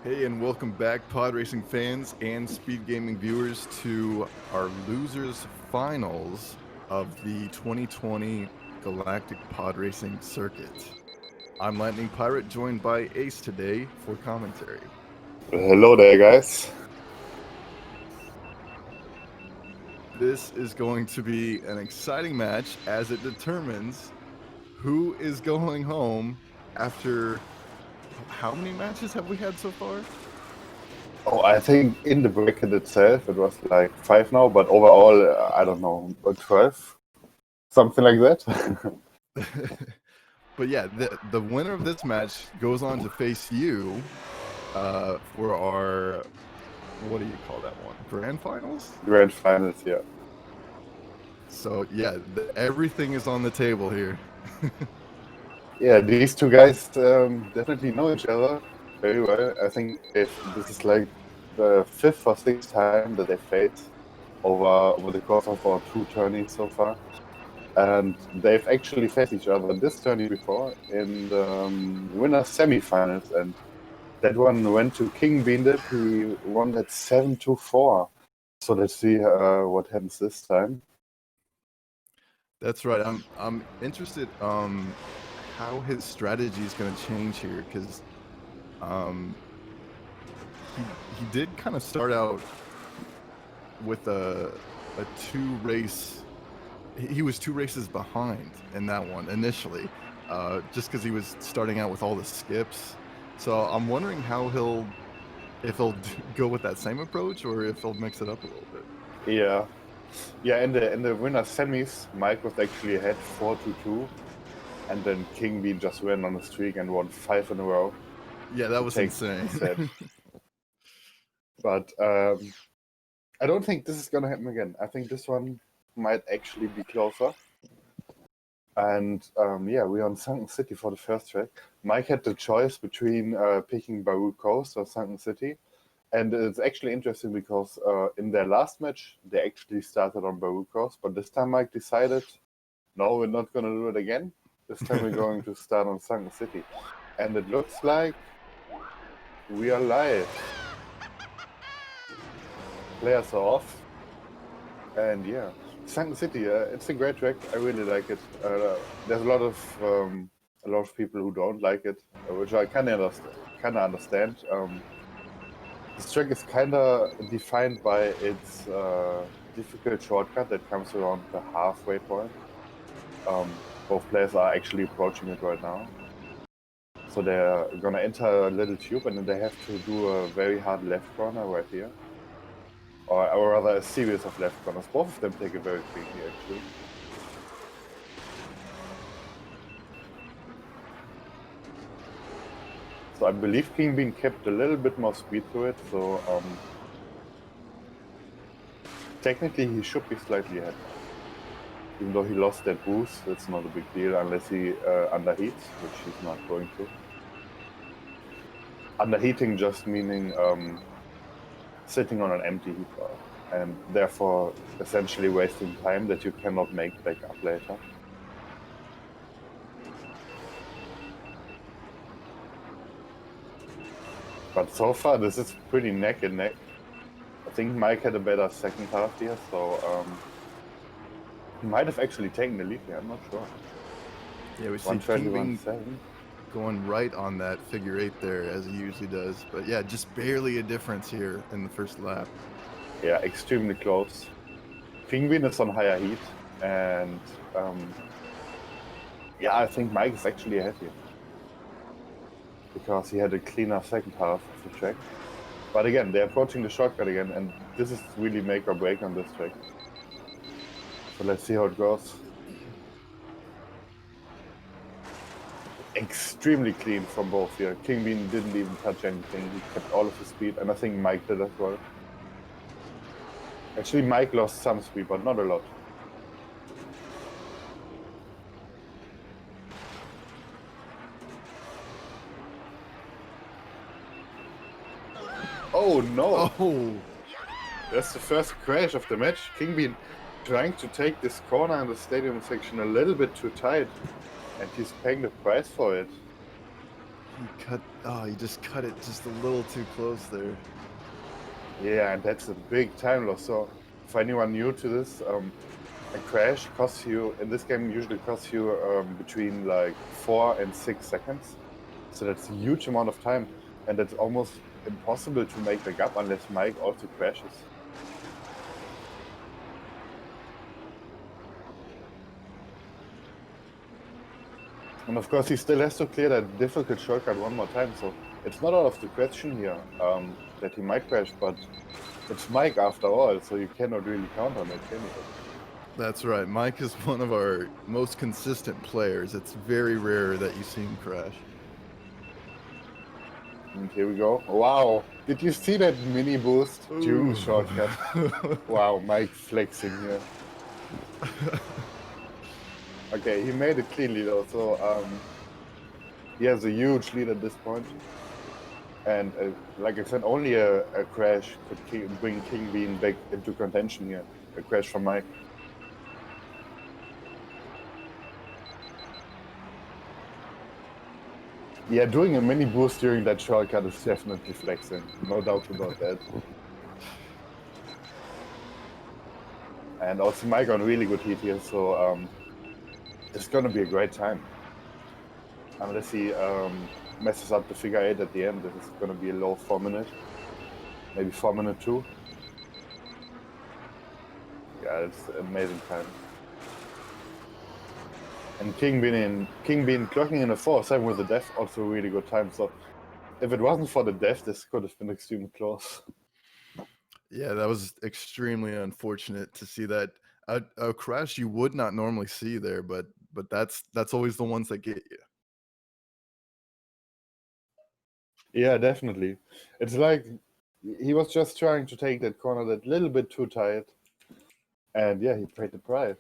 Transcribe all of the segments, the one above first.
Hey, and welcome back, pod racing fans and speed gaming viewers, to our losers finals of the 2020 Galactic Pod Racing Circuit. I'm Lightning Pirate, joined by Ace today for commentary. Hello there, guys. This is going to be an exciting match as it determines who is going home after how many matches have we had so far? Oh, I think in the bracket itself it was like 5 now, but overall, I don't know, 12? Something like that. But yeah, the winner of this match goes on to face you for our, what do you call that one? Grand finals? Grand finals, yeah. So yeah, everything is on the table here. Yeah, these two guys definitely know each other very well. I think this is like the 5th or 6th time that they faced over the course of our 2 tourneys so far. And they've actually faced each other this tourney before in the winners semifinals, and that one went to kingbeandip. He won that 7-4. So let's see what happens this time. That's right. I'm interested how his strategy is going to change here, because he did kind of start out with a 2-race. He was 2 races behind in that one initially, just because he was starting out with all the skips. So I'm wondering if he'll go with that same approach or if he'll mix it up a little bit. Yeah. In the winner semis, Mike was actually ahead 4-2, and then King Bean just went on a streak and won 5 in a row. Yeah, that was insane. But I don't think this is gonna happen again. I think this one might actually be closer. And yeah, we're on Sunken City for the first track. Mike had the choice between picking Baru Coast or Sunken City. And it's actually interesting because in their last match, they actually started on Baru Coast. But this time Mike decided, no, we're not going to do it again. This time we're going to start on Sunken City. And it looks like we are live. Players are off. And yeah, Sunken City, it's a great track. I really like it. There's a lot of people who don't like it, which I kind of understand. This track is kind of defined by its difficult shortcut that comes around the halfway point. Both players are actually approaching it right now. So they're gonna enter a little tube, and then they have to do a very hard left corner right here. Or rather, a series of left corners. Both of them take it very quickly, actually. So I believe King Bean kept a little bit more speed to it, so technically he should be slightly ahead. Even though he lost that boost, it's not a big deal unless he underheats, which he's not going to. Underheating just meaning sitting on an empty heat bar, and therefore essentially wasting time that you cannot make back up later. But so far this is pretty neck and neck. I think Mike had a better second half here, so he might have actually taken the lead here, I'm not sure. Yeah, we see King Bean going right on that figure 8 there, as he usually does. But yeah, just barely a difference here in the first lap. Yeah, extremely close. King Bean is on higher heat, and yeah, I think Mike is actually ahead here. Because he had a cleaner second half of the track. But again, they're approaching the shortcut again, and this is really make or break on this track. So let's see how it goes. Extremely clean from both here. King Bean didn't even touch anything. He kept all of his speed, and I think Mike did as well. Actually, Mike lost some speed, but not a lot. Oh no! Oh! That's the first crash of the match. King Bean trying to take this corner in the stadium section a little bit too tight, and he's paying the price for it. He just cut it just a little too close there. Yeah, and that's a big time loss. So for anyone new to this, a crash costs you, in this game, usually costs you between like 4 and 6 seconds. So that's a huge amount of time, and it's almost impossible to make back up unless Mike also crashes. And of course, he still has to clear that difficult shortcut one more time, so it's not out of the question here that he might crash, but it's Mike after all, so you cannot really count on it, can you? That's right. Mike is one of our most consistent players. It's very rare that you see him crash. And here we go. Wow, did you see that mini boost during the shortcut? Wow, Mike flexing here. Okay, he made it cleanly though, so he has a huge lead at this point. And like I said, only a crash could bring King Bean back into contention here. A crash from Mike. Yeah, doing a mini boost during that shortcut is definitely flexing. No doubt about that. And also Mike on really good heat here, so it's gonna be a great time. Unless he messes up the figure 8 at the end, this is gonna be a low 4 minute. Maybe 4 minute 2. Yeah, it's an amazing time. And King Bean clocking in a 4.7 with the death, also a really good time. So if it wasn't for the death, this could have been extremely close. Yeah, that was extremely unfortunate to see that a crash you would not normally see there, but that's always the ones that get you. Yeah, definitely. It's like he was just trying to take that corner that little bit too tight, and yeah, he paid the price.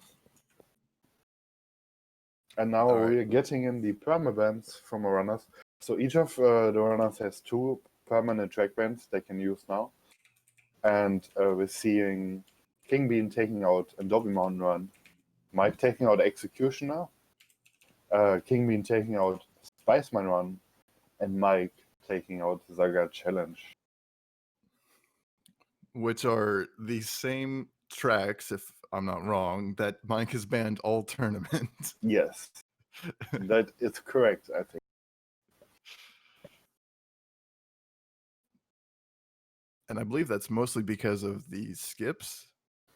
And now we're getting in the permabands from our runners. So each of the runners has 2 permanent track bands they can use now. And we're seeing King Bean taking out a Dobby Mountain Run, Mike taking out Executioner, King Bean taking out Spiceman Run, and Mike taking out Zaga Challenge. Which are the same tracks, if I'm not wrong, that Mike has banned all tournaments. Yes, that is correct, I think. And I believe that's mostly because of the skips.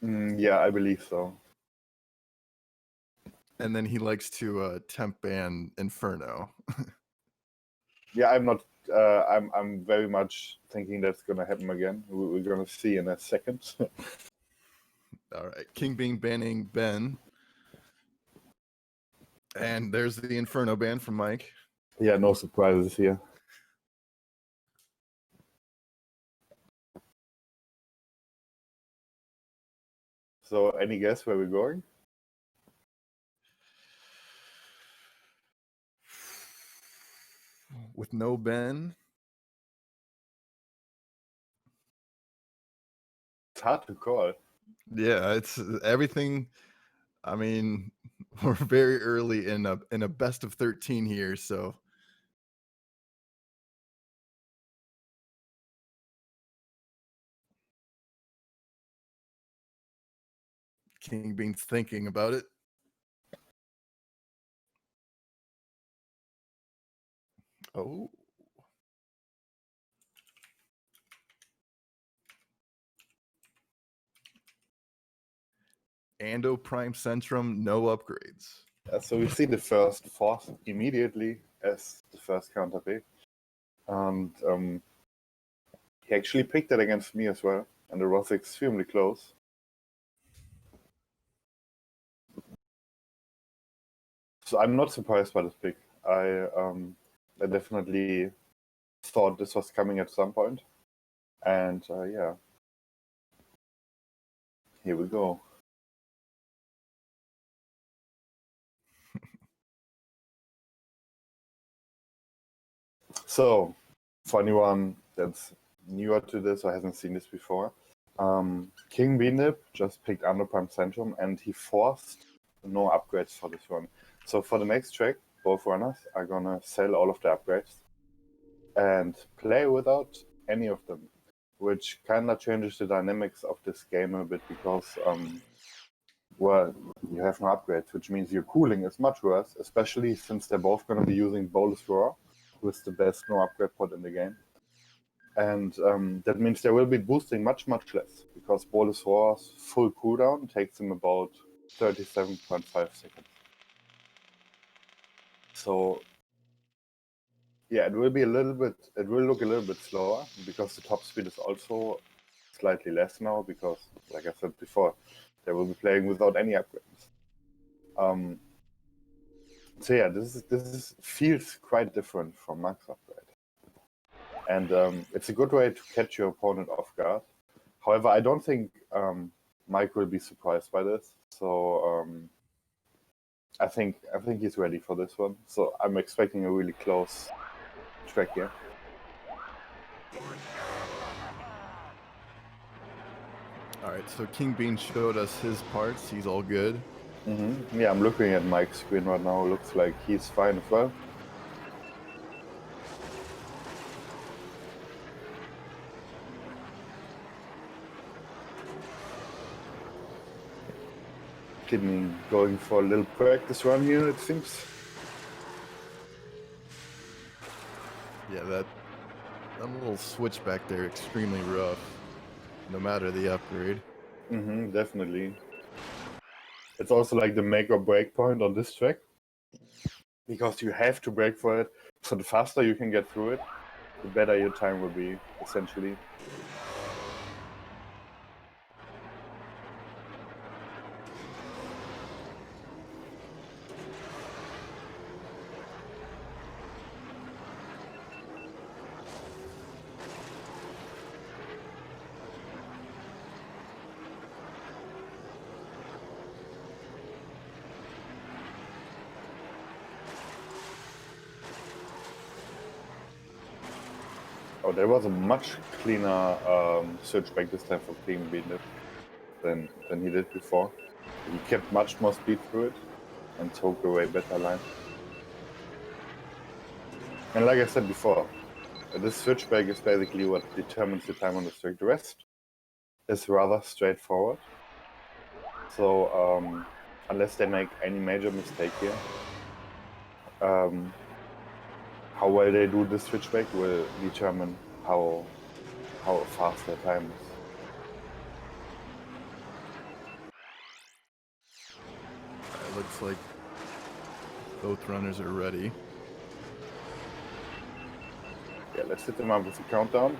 Yeah, I believe so. And then he likes to temp ban Inferno. Yeah, I'm not. I'm very much thinking that's gonna happen again. We're gonna see in a second. All right, King Bean banning Ben. And there's the Inferno ban from Mike. Yeah, no surprises here. So, any guess where we're going? With no Ben. It's hard to call. Yeah, it's everything. I mean, we're very early in a best of 13 here, so King Bean's thinking about it. Oh. Ando Prime Centrum, no upgrades. So we see the first force immediately as the first counter pick. And he actually picked it against me as well, and it was extremely close. So I'm not surprised by this pick. I definitely thought this was coming at some point. And yeah, here we go. So, for anyone that's newer to this or hasn't seen this before, kingbeandip just picked Underprime Centrum and he forced no upgrades for this run. So for the next track, both runners are gonna sell all of the upgrades and play without any of them, which kind of changes the dynamics of this game a bit because, well, you have no upgrades, which means your cooling is much worse, especially since they're both going to be using Bolus Raw, who is the best no upgrade pod in the game. And that means they will be boosting much less, because Bolus Raw's full cooldown takes them about 37.5 seconds. So yeah, it will look a little bit slower, because the top speed is also slightly less now, because, like I said before, they will be playing without any upgrades. So yeah, this feels quite different from max upgrade, and it's a good way to catch your opponent off guard. However, I don't think Mike will be surprised by this, so I think he's ready for this one. So I'm expecting a really close track here. All right, so King Bean showed us his parts. He's all good. Yeah, I'm looking at Mike's screen right now. Looks like he's fine as well. Kidney going for a little practice run here, it seems. Yeah, that little switch back there, extremely rough, no matter the upgrade. Definitely. It's also like the make or break point on this track, because you have to break for it. So the faster you can get through it, the better your time will be, essentially. Oh, there was a much cleaner switchback this time for kingbeandip than he did before. He kept much more speed through it and took away better line. And like I said before, this switchback is basically what determines the time on the track. The rest is rather straightforward. So unless they make any major mistake here, how well they do this switchback will determine how fast their time is. It looks like both runners are ready. Yeah, let's hit them up with the countdown.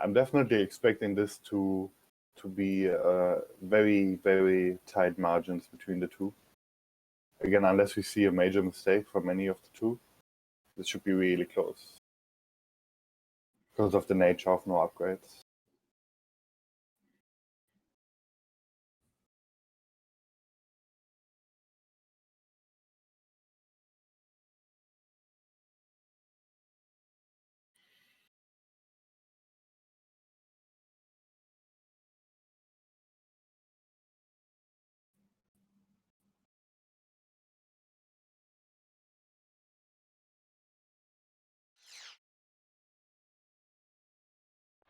I'm definitely expecting this to be very, very tight margins between the two. Again, unless we see a major mistake from any of the two, this should be really close, because of the nature of no upgrades.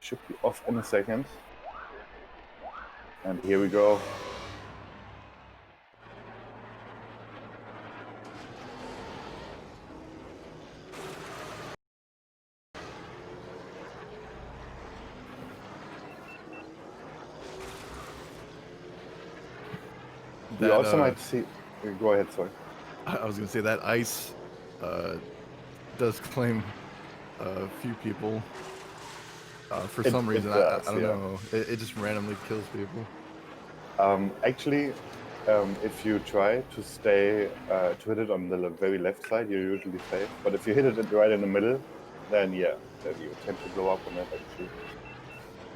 Should be off in a second. And here we go. We also might see. Go ahead, sorry. I was gonna say that ice does claim a few people. For some reason, does, I don't know. It just randomly kills people. Actually, if you try to stay to hit it on the very left side, you're usually safe. But if you hit it right in the middle, then yeah, then you tend to blow up on it actually.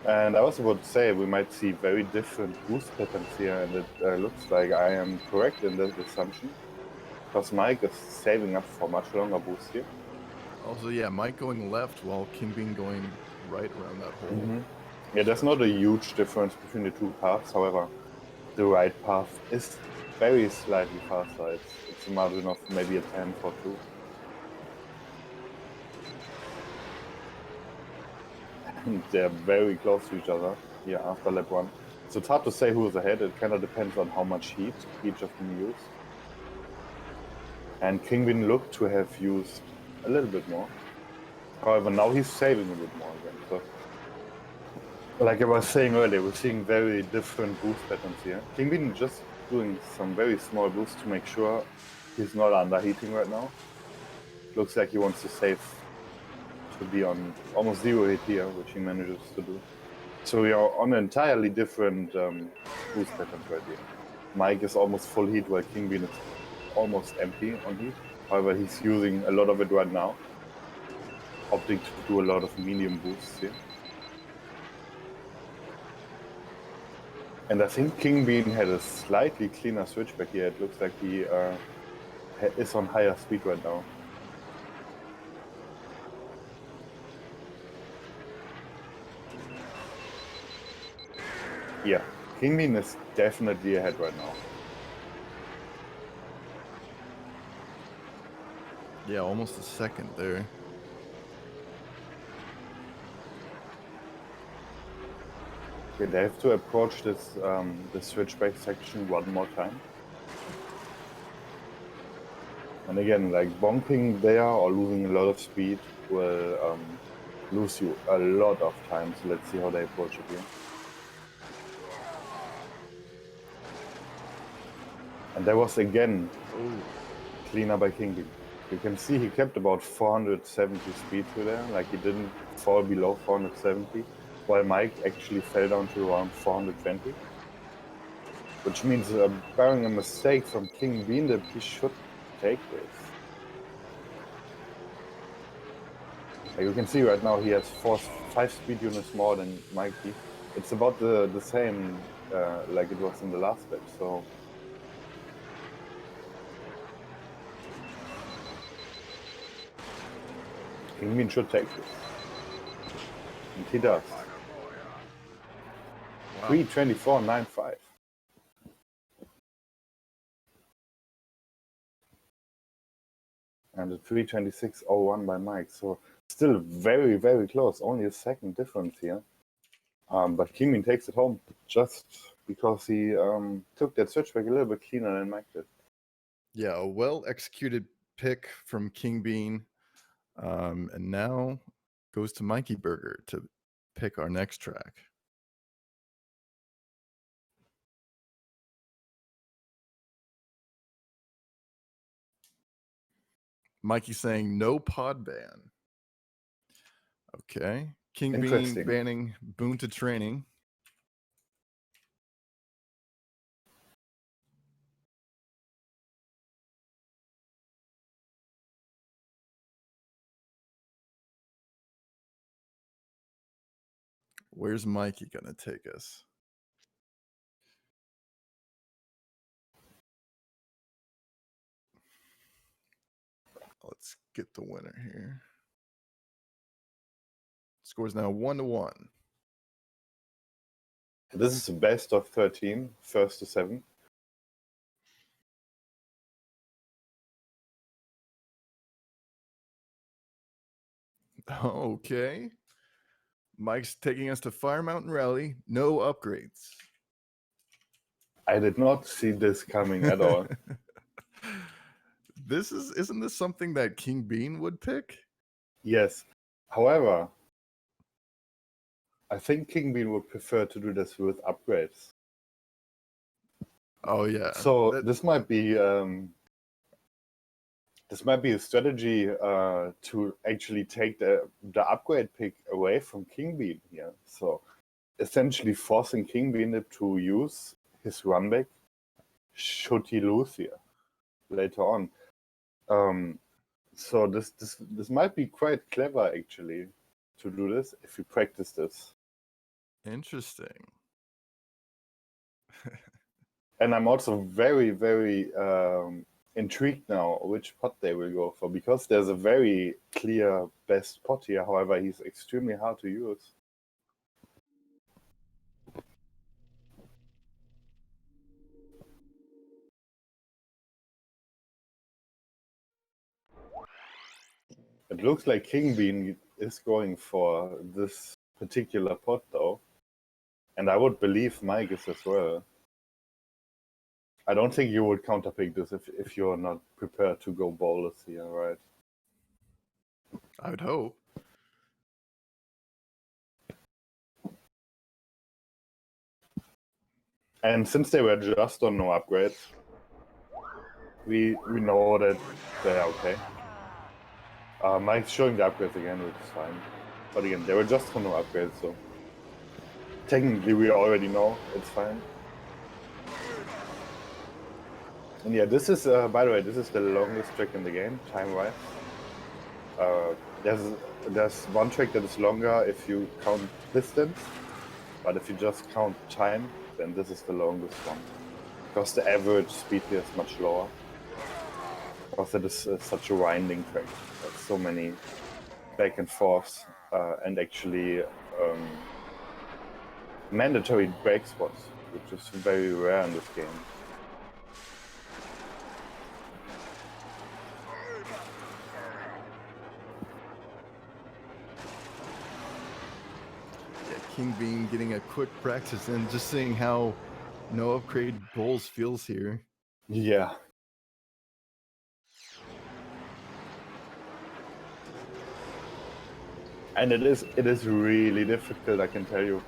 And I was about to say we might see very different boost patterns here, and it looks like I am correct in that assumption, because Mike is saving up for much longer boost here. Also, yeah, Mike going left while King Bean going right around that hole. Yeah, there's not a huge difference between the two paths. However, the right path is very slightly faster. It's a margin of maybe a 10 for 2. And they're very close to each other here after lap 1. So it's hard to say who's ahead. It kind of depends on how much heat each of them use. And Kingwin looked to have used a little bit more. However, now he's saving a bit more again. So, like I was saying earlier, we're seeing very different boost patterns here. Kingwin just doing some very small boosts to make sure he's not underheating right now. Looks like he wants to save to be on almost 0 heat here, which he manages to do. So we are on entirely different boost patterns right here. Mike is almost full heat while King Bean is almost empty on heat. However, he's using a lot of it right now, opting to do a lot of medium boosts here. And I think King Bean had a slightly cleaner switchback here. It looks like he is on higher speed right now. Yeah, King Bean is definitely ahead right now. Yeah, almost a second there. Okay, they have to approach this the switchback section one more time. And again, like bonking there or losing a lot of speed will lose you a lot of time. So let's see how they approach it here. And there was again cleaner by King Bean. You can see he kept about 470 speed through there, like he didn't fall below 470, while Mike actually fell down to around 420. Which means, barring a mistake from King Beandip, he should take this. Like you can see right now, he has 5 speed units more than Mikey. It's about the same like it was in the last lap, so... King Bean should take this. And he does. Wow. 3:24.95. And a 3:26.01 by Mike. So still very, very close. Only a second difference here. But King Bean takes it home just because he took that switchback a little bit cleaner than Mike did. Yeah, a well-executed pick from King Bean. And now goes to Mikeyburger to pick our next track. Mikey saying no pod ban. Okay. King Bean banning Boon to training. Where's Mikey gonna take us? Let's get the winner here. Score's now 1-1. This is the best of 13, first to 7. Okay. Mike's taking us to Fire Mountain Rally. No upgrades. I did not see this coming at all. Isn't this something that King Bean would pick? Yes. However, I think King Bean would prefer to do this with upgrades. Oh yeah. So this might be a strategy to actually take the upgrade pick away from King Bean here. So essentially forcing King Bean to use his runback should he lose here later on. So this might be quite clever actually to do this if you practice this. Interesting. And I'm also very, very intrigued now which pot they will go for, because there's a very clear best pot here. However, he's extremely hard to use. It looks like King Bean is going for this particular pot though. And I would believe Mike is as well. I don't think you would counterpick this if you're not prepared to go bowlers here, right? I would hope. And since they were just on no upgrades, we know that they're okay. Mike's showing the upgrades again, which is fine. But again, they were just on no upgrades, so technically we already know it's fine. And yeah, this is, by the way, this is the longest trick in the game, time-wise. There's one trick that is longer if you count distance, but if you just count time, then this is the longest one. Because the average speed here is much lower. Because it is such a winding track. There's so many back and forths, and actually mandatory break spots, which is very rare in this game. King Bean getting a quick practice and just seeing how no upgrade bowls feels here. Yeah. And it is really difficult, I can tell you.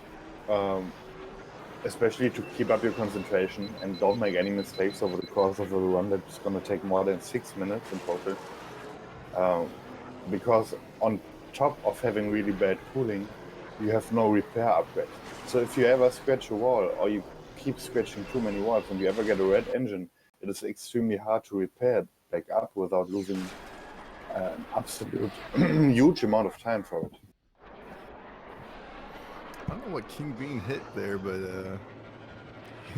Especially to keep up your concentration and don't make any mistakes over the course of a run that's going to take more than 6 minutes in total. Because on top of having really bad cooling, you have no repair upgrade. So if you ever scratch a wall or you keep scratching too many walls and you ever get a red engine, it is extremely hard to repair it back up without losing an absolute huge amount of time for it. I don't know what King Bean hit there, but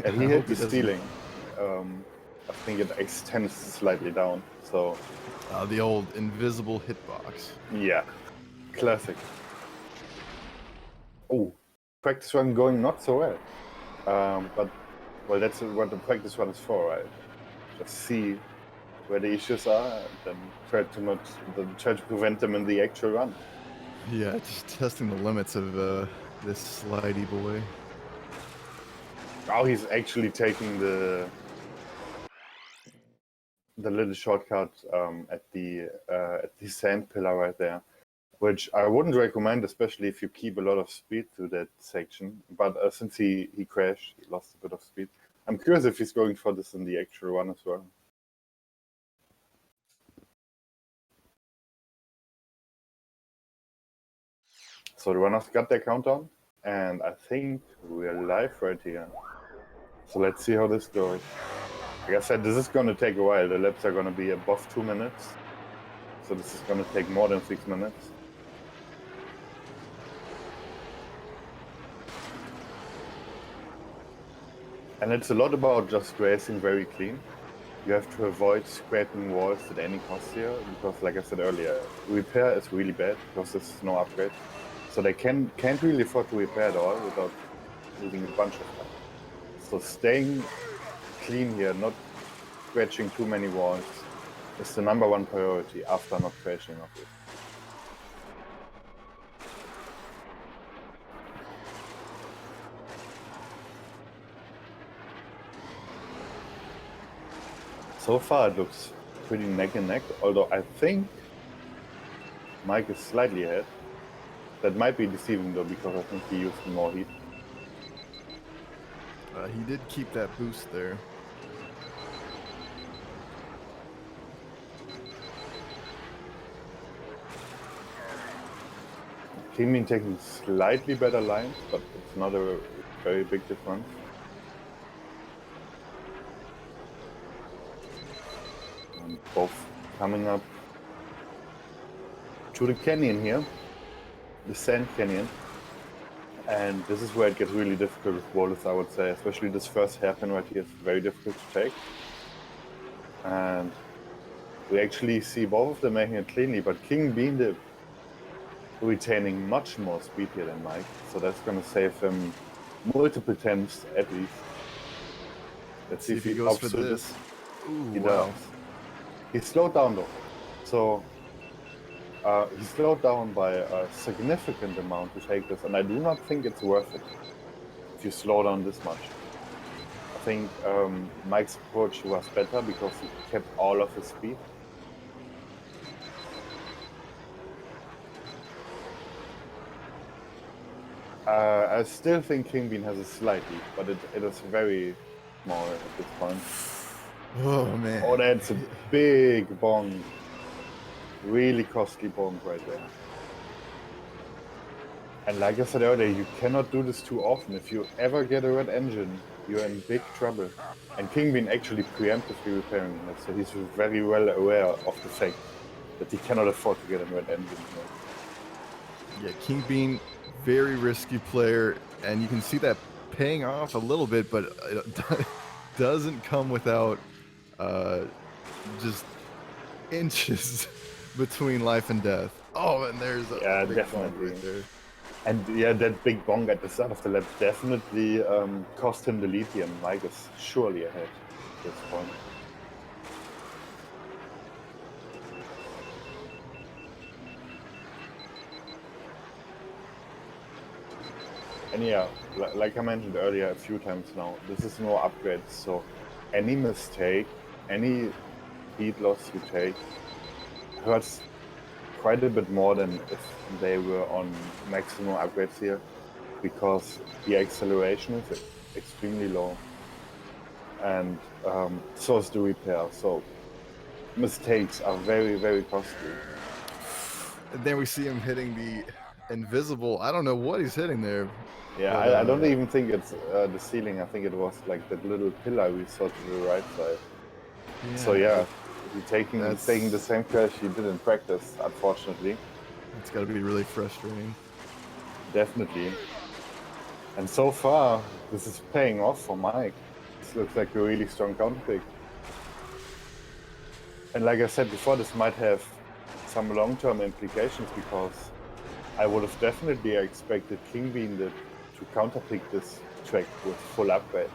and he hit the stealing. I think it extends slightly down. So the old invisible hitbox. Yeah, classic. Oh, practice run going not so well. But well, that's what the practice run is for, right? Just see where the issues are, and then try to prevent them in the actual run. Yeah, just testing the limits of this slidey boy. Now he's actually taking the little shortcut at the sand pillar right there, which I wouldn't recommend, especially if you keep a lot of speed to that section. But since he crashed, he lost a bit of speed. I'm curious if he's going for this in the actual run as well. So the runners got their countdown, and I think we're live right here. So let's see how this goes. Like I said, this is going to take a while. The laps are going to be above 2 minutes. So this is going to take more than 6 minutes. And it's a lot about just racing very clean. You have to avoid scraping walls at any cost here, because like I said earlier, repair is really bad because there's no upgrade. So they can't really afford to repair at all without losing a bunch of time. So staying clean here, not scratching too many walls, is the #1 priority after not crashing, obviously. So far it looks pretty neck and neck, although I think Mike is slightly ahead. That might be deceiving though, because I think he used more heat. He did keep that boost there. King Bean taking slightly better lines, but it's not a very big difference. And both coming up to the canyon here, the sand canyon. And this is where it gets really difficult with Wallace, I would say. Especially this first hairpin right here is very difficult to take. And we actually see both of them making it cleanly, but kingbeandip retaining much more speed here than Mike. So that's going to save him multiple times at least. Let's see if he goes for opts to this. Ooh, He wow. does. He slowed down though. So he slowed down by a significant amount to take this, and I do not think it's worth it if you slow down this much. I think Mike's approach was better because he kept all of his speed. I still think Kingbean has a slight lead, but it is very small at this point. Oh man. Oh, that's a big bong. Really costly bong right there. And like I said earlier, you cannot do this too often. If you ever get a red engine, you're in big trouble. And Kingbean actually preemptively repairing it, so he's very well aware of the fact that he cannot afford to get a red engine here. Yeah, Kingbean, very risky player, and you can see that paying off a little bit, but it doesn't come without just inches between life and death. Oh, and there's a big bump right there. And yeah, that big bong at the start of the lap definitely cost him the lead here, and Mike is surely ahead at this point. And yeah, like I mentioned earlier a few times now, this is no upgrade, so any mistake, any speed loss you take hurts quite a bit more than if they were on maximum upgrades here, because the acceleration is extremely low, and so is the repair, so mistakes are very, very costly. And then we see him hitting the invisible, I don't know what he's hitting there. Yeah, but, I don't even think it's the ceiling. I think it was like that little pillar we saw to the right side. Yeah, So yeah, he's taking the same crash he did in practice, unfortunately. It's got to be really frustrating. Definitely. And so far, this is paying off for Mike. This looks like a really strong counter pick. And like I said before, this might have some long-term implications, because I would have definitely expected Kingbeandip to counterpick this track with full upgrades.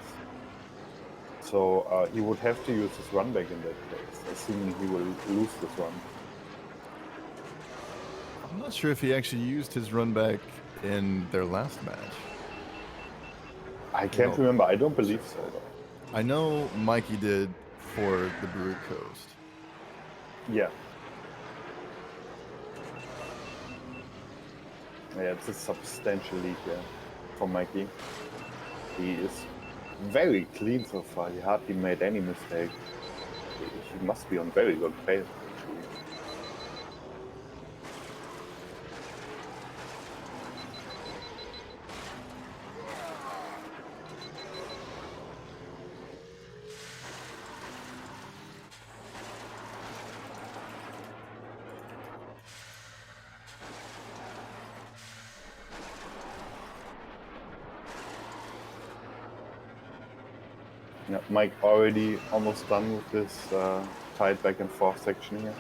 So he would have to use his run back in that case, assuming he will lose this run. I'm not sure if he actually used his run back in their last match. I can't remember. I don't believe so, though. I know Mikey did for the Brew Coast. Yeah. Yeah, it's a substantial lead here for Mikey. He is very clean so far. He hardly made any mistake. He must be on very good pace, actually. Yeah, Mike already almost done with this tight back and forth section here.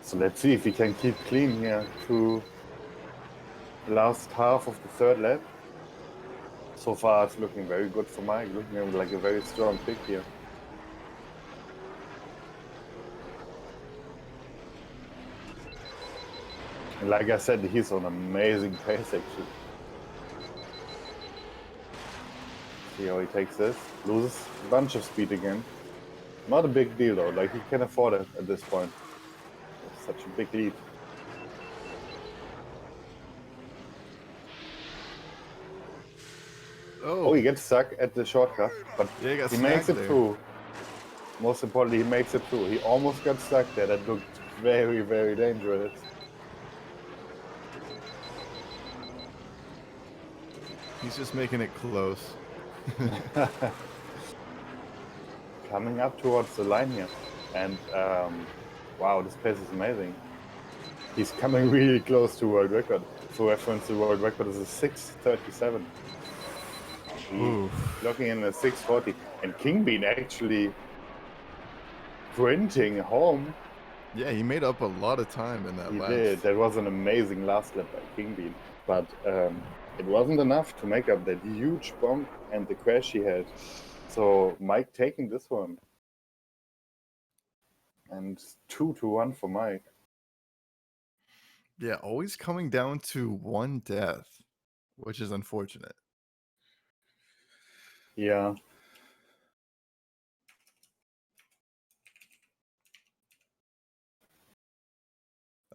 So let's see if he can keep clean here through the last half of the third lap. So far it's looking very good for Mike, looking like a very strong pick here. And like I said, he's on amazing pace actually. See how he takes this, loses a bunch of speed again. Not a big deal though, like he can afford it at this point. It's such a big lead. Oh, he gets stuck at the shortcut, but Yeah, he makes it through. Most importantly, he makes it through. He almost got stuck there. That looked very, very dangerous. He's just making it close. Coming up towards the line here. And wow, this pace is amazing. He's coming really close to world record. For reference, the world record is a 6:37. Looking in a 6:40. And Kingbean actually sprinting home. Yeah, he made up a lot of time in that He last. did. That was an amazing last lap by Kingbean. But it wasn't enough to make up that huge bump and the crash he had. So Mike taking this one. And 2-1 for Mike. Yeah, always coming down to one death, which is unfortunate. Yeah.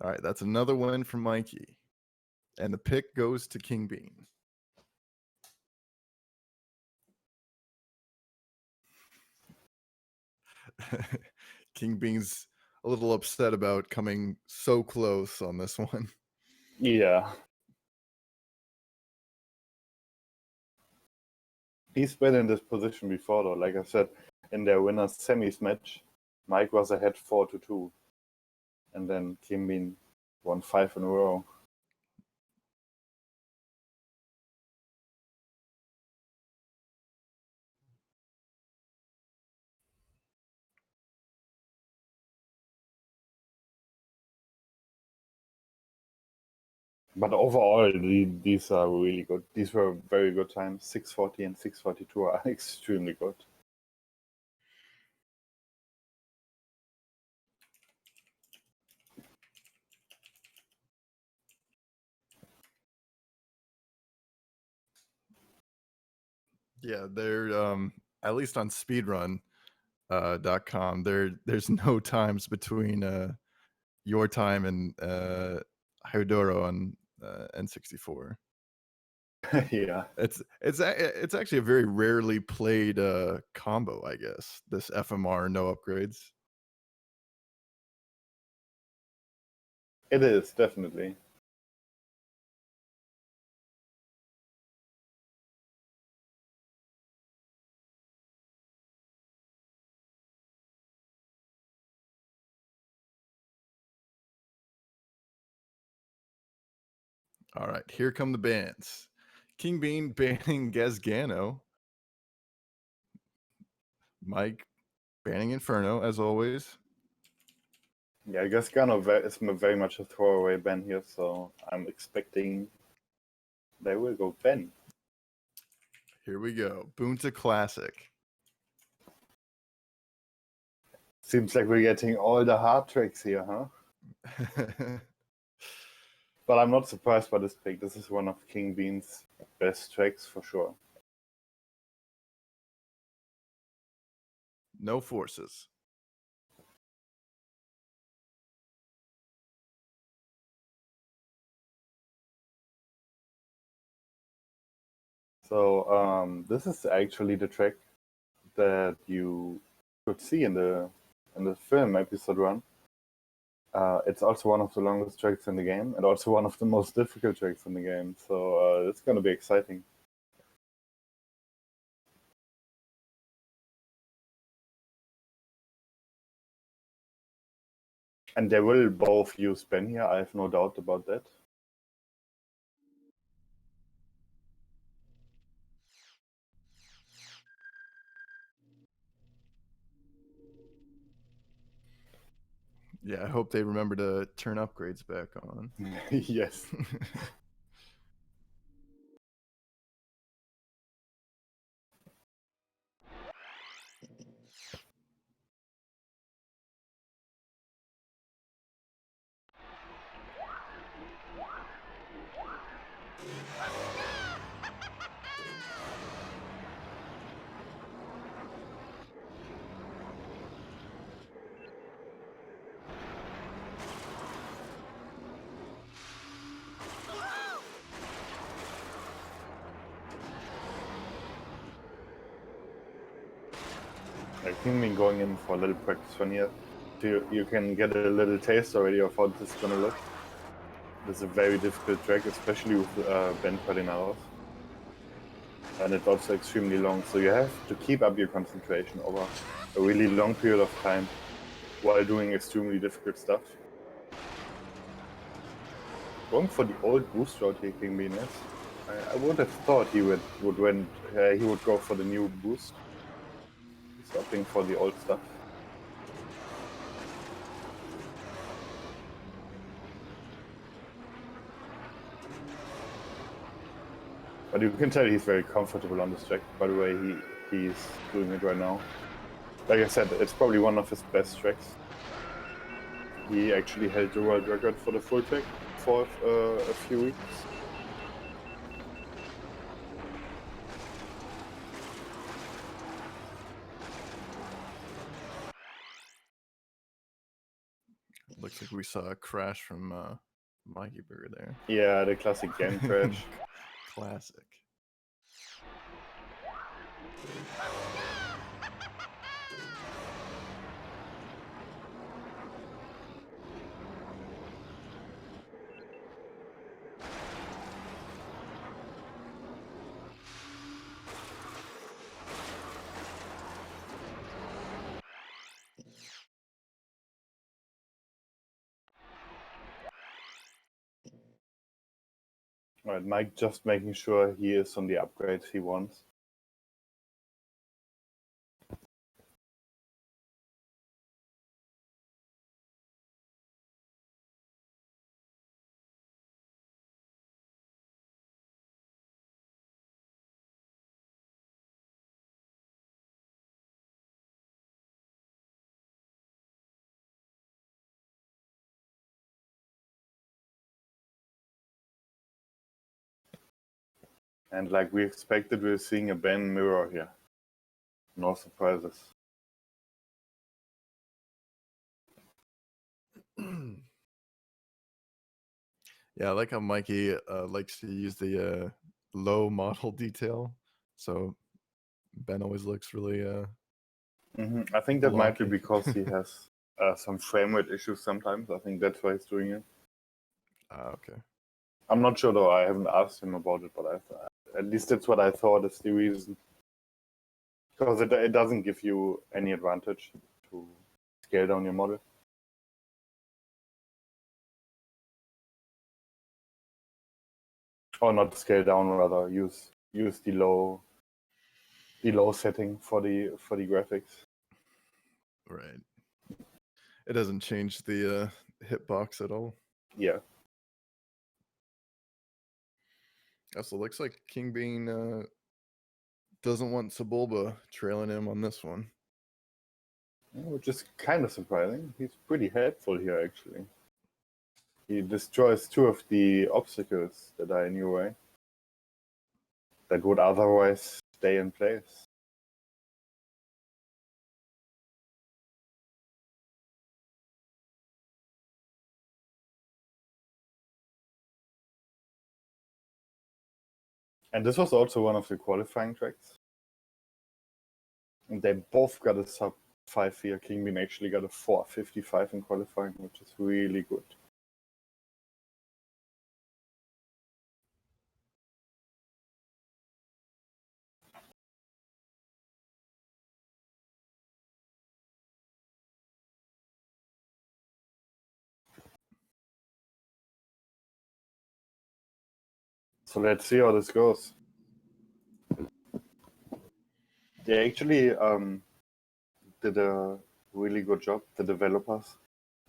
All right, that's another win for Mikey. And the pick goes to Kingbean. Kingbean's a little upset about coming so close on this one. Yeah. He's been in this position before, though. Like I said, in their winners semis match, Mike was ahead 4-2. And then Kingbean won 5 in a row. But overall, these are really good. These were very good times. 6:40 and 6:42 are extremely good. Yeah, they're at least on speedrun.com, there's no times between your time and Hyodoro on N64. Yeah. It's actually a very rarely played combo, I guess. This FMR no upgrades. It is, definitely. All right, here come the bans. Kingbean banning Gazgano. Mike banning Inferno, as always. Yeah, I guess Gano is very much a throwaway ban here, so I'm expecting they will go Ben. Here we go. Boonta Classic. Seems like we're getting all the hard tricks here, huh? But I'm not surprised by this pick. This is one of Kingbean's best tracks for sure. No forces. So this is actually the track that you could see in the film episode 1. It's also one of the longest tracks in the game, and also one of the most difficult tracks in the game. So it's going to be exciting. And they will both use Ben here. I have no doubt about that. Yeah, I hope they remember to turn upgrades back on. Yes. I think we're going in for a little practice run here. So you can get a little taste already of how this is going to look. This is a very difficult track, especially with Ben Cardinalos. and it's also extremely long. So you have to keep up your concentration over a really long period of time while doing extremely difficult stuff. Going for the old boost route here, kingbeandip. I would have thought he would go for the new boost. He's opting for the old stuff. But you can tell he's very comfortable on this track. By the way, he's doing it right now. Like I said, it's probably one of his best tracks. He actually held the world record for the full track for a few weeks. Looks like we saw a crash from Mikeyburger there. Yeah, the classic game crash. Classic. Alright, Mike just making sure he is on the upgrades he wants. And like we expected, we're seeing a Ben mirror here. No surprises. Yeah, I like how Mikey likes to use the low model detail. So Ben always looks really I think that might be blocky. because he has some frame rate issues sometimes. I think that's why he's doing it. Okay. I'm not sure though, I haven't asked him about it, but at least that's what I thought is the reason. Because it doesn't give you any advantage to scale down your model. Or not scale down, rather use the low setting for the graphics. Right. It doesn't change the hitbox at all. Yeah. Also, looks like King Bean doesn't want Sebulba trailing him on this one. Which is kind of surprising. He's pretty helpful here, actually. He destroys 2 of the obstacles that are in your way that would otherwise stay in place. And this was also one of the qualifying tracks. And they both got a sub 5 here. King Bean actually got a 4:55 in qualifying, which is really good. So let's see how this goes. They actually did a really good job, the developers,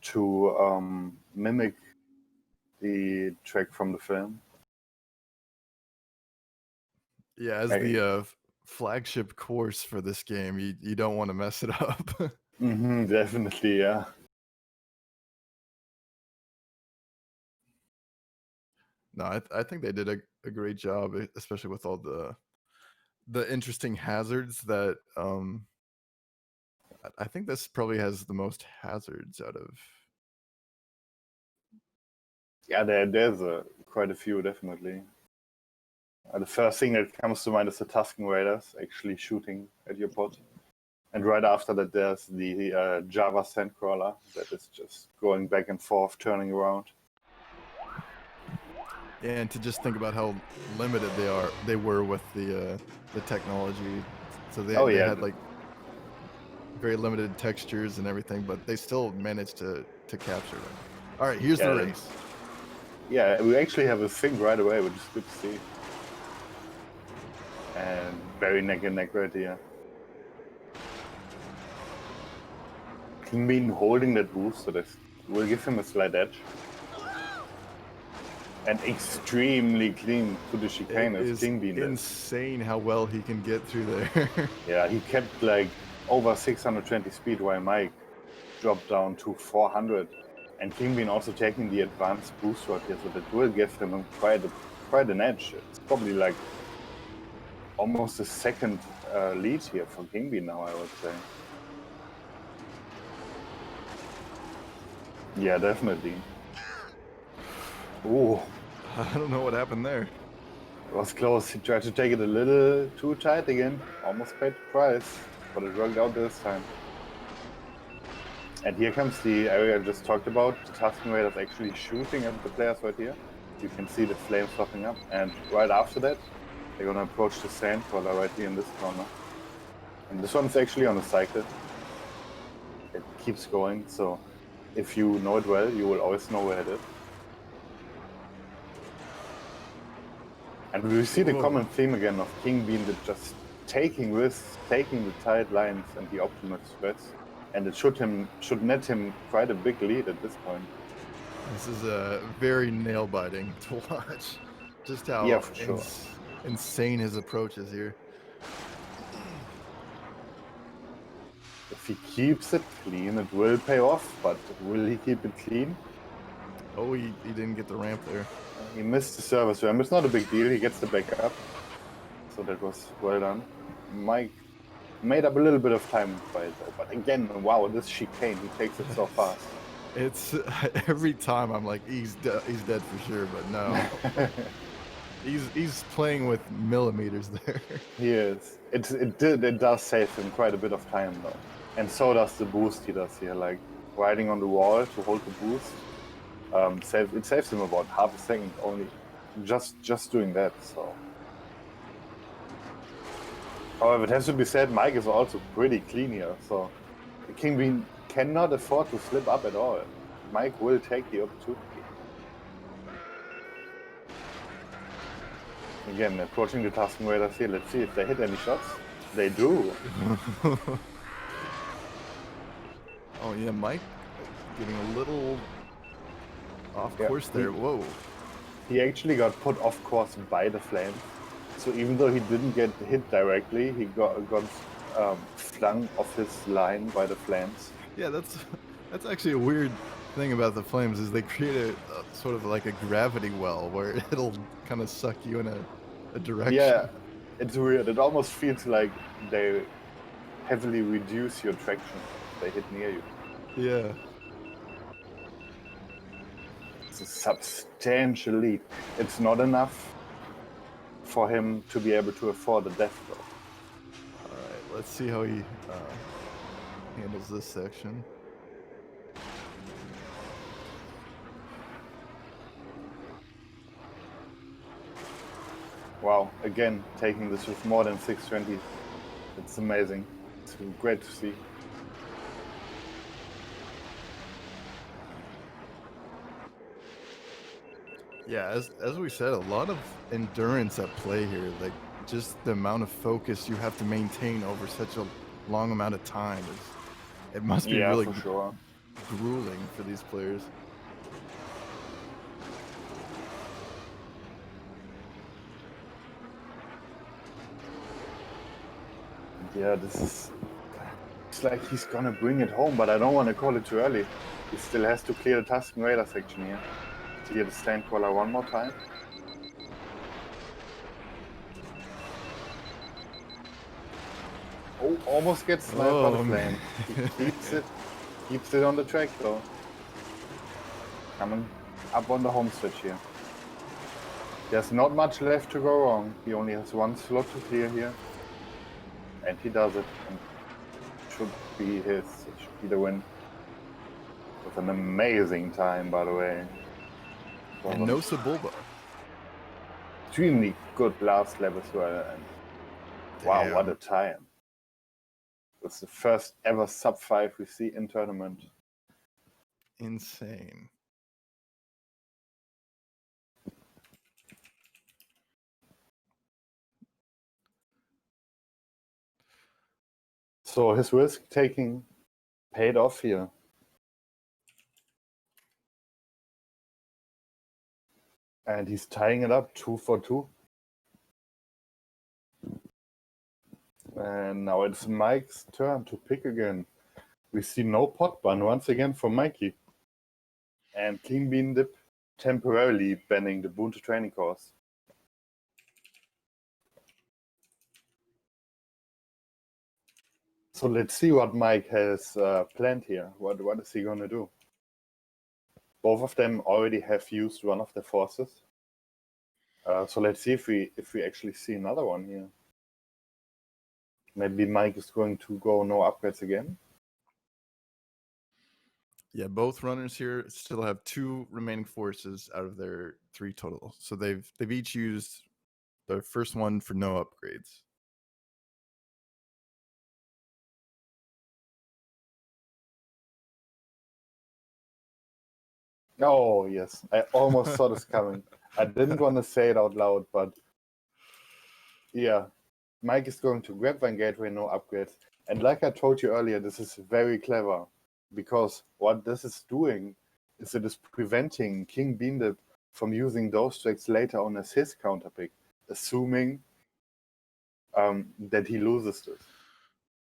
to mimic the track from the film. Yeah, as the flagship course for this game, you don't want to mess it up. Definitely, yeah. No, I think they did a great job, especially with all the interesting hazards that I think this probably has the most hazards out of. Yeah, there's quite a few, definitely. The first thing that comes to mind is the Tusken Raiders actually shooting at your pod. And right after that, there's the Java Sandcrawler that is just going back and forth, turning around. And to just think about how limited they were with the technology. So Oh they yeah, had like very limited textures and everything, but they still managed to capture them. All right, here's the yeah, race. yeah. We actually have a sync right away, which is good to see. And very neck and neck right here. Clean holding that boost, so this will give him a slight edge. And extremely clean to the It chicane as is King Bean is. insane how well he can get through there. Yeah, he kept like over 620 speed while Mike dropped down to 400. And King Bean also taking the advanced boost rod here, so that will give him quite an edge. It's probably like almost a second lead here for King Bean now, I would say. Yeah, definitely. Ooh, I don't know what happened there. it was close. He tried to take it a little too tight again. Almost paid the price, but it worked out this time. And here comes the area I just talked about. The Tusken Raiders actually shooting at the players right here. You can see the flames popping up. And right after that, they're going to approach the Sandcrawler right here in this corner. And this one's actually on a cycle. It keeps going, so if you know it well, you will always know where it is. And we see the common theme again of King Bean that just taking risks, taking the tight lines and the optimal spreads. And it should net him quite a big lead at this point. This is very nail biting to watch. Just how Yeah, for sure. insane his approach is here. If he keeps it clean, it will pay off, but will he keep it clean? Oh, he didn't get the ramp there. He missed the service ramp. It's not a big deal. He gets the backup. So that was well done. Mike made up a little bit of time by it, though. But again, wow, this chicane, he takes it so fast. It's every time I'm like, he's dead for sure, but no. he's playing with millimeters there. He is. It does save him quite a bit of time, though. And so does the boost he does here, like riding on the wall to hold the boost. It saves him about half a second only, just doing that. So, however, it has to be said, Mike is also pretty clean here. So, the King Bean cannot afford to slip up at all. Mike will take the opportunity. Again, approaching the Tusken Raiders here. Let's see if they hit any shots. They do. Oh yeah, Mike getting a little off course there. Whoa. He actually got put off course by the flame. So even though he didn't get hit directly, he got flung off his line by the flames. Yeah, that's actually a weird thing about the flames is they create a sort of like a gravity well where it'll kind of suck you in a direction. Yeah, it's weird. It almost feels like they heavily reduce your traction if they hit near you. Yeah. It's a substantial lead. It's not enough for him to be able to afford a death though. Alright, let's see how he handles this section. Wow, again, taking this with more than 620. It's amazing. It's great to see. Yeah, as we said, a lot of endurance at play here. Like, just the amount of focus you have to maintain over such a long amount of time. It must be really for sure. grueling for these players. Yeah, it's like he's gonna bring it home, but I don't want to call it too early. He still has to clear the Tusken Raider section here. Clear the Sandcrawler one more time. Oh, almost gets sniped by the flame. He keeps it on the track though. Coming up on the home stretch here. There's not much left to go wrong. He only has one slot to clear here. And he does it. And it should be his. It should be the win. With an amazing time, by the way. And no Sebulba. extremely good last lap as well. And wow, what a time. It's the first ever sub 5 we see in tournament. Insane. So his risk taking paid off here. And he's tying it up 2 for 2. And now it's Mike's turn to pick again. We see no pot ban once again from Mikey. And kingbeandip temporarily banning the Ubuntu training course. So let's see what Mike has planned here. What is he going to do? Both of them already have used one of the forces. So let's see if we actually see another one here. Maybe Mike is going to go no upgrades again. Yeah, both runners here still have 2 remaining forces out of their 3 total. So they've each used the first one for no upgrades. Oh, yes. I almost saw this coming. I didn't want to say it out loud, but yeah. Mike is going to grab Van Gateway, no upgrades. And like I told you earlier, this is very clever. Because what this is doing is it is preventing kingbeandip from using those tracks later on as his counterpick, assuming that he loses this.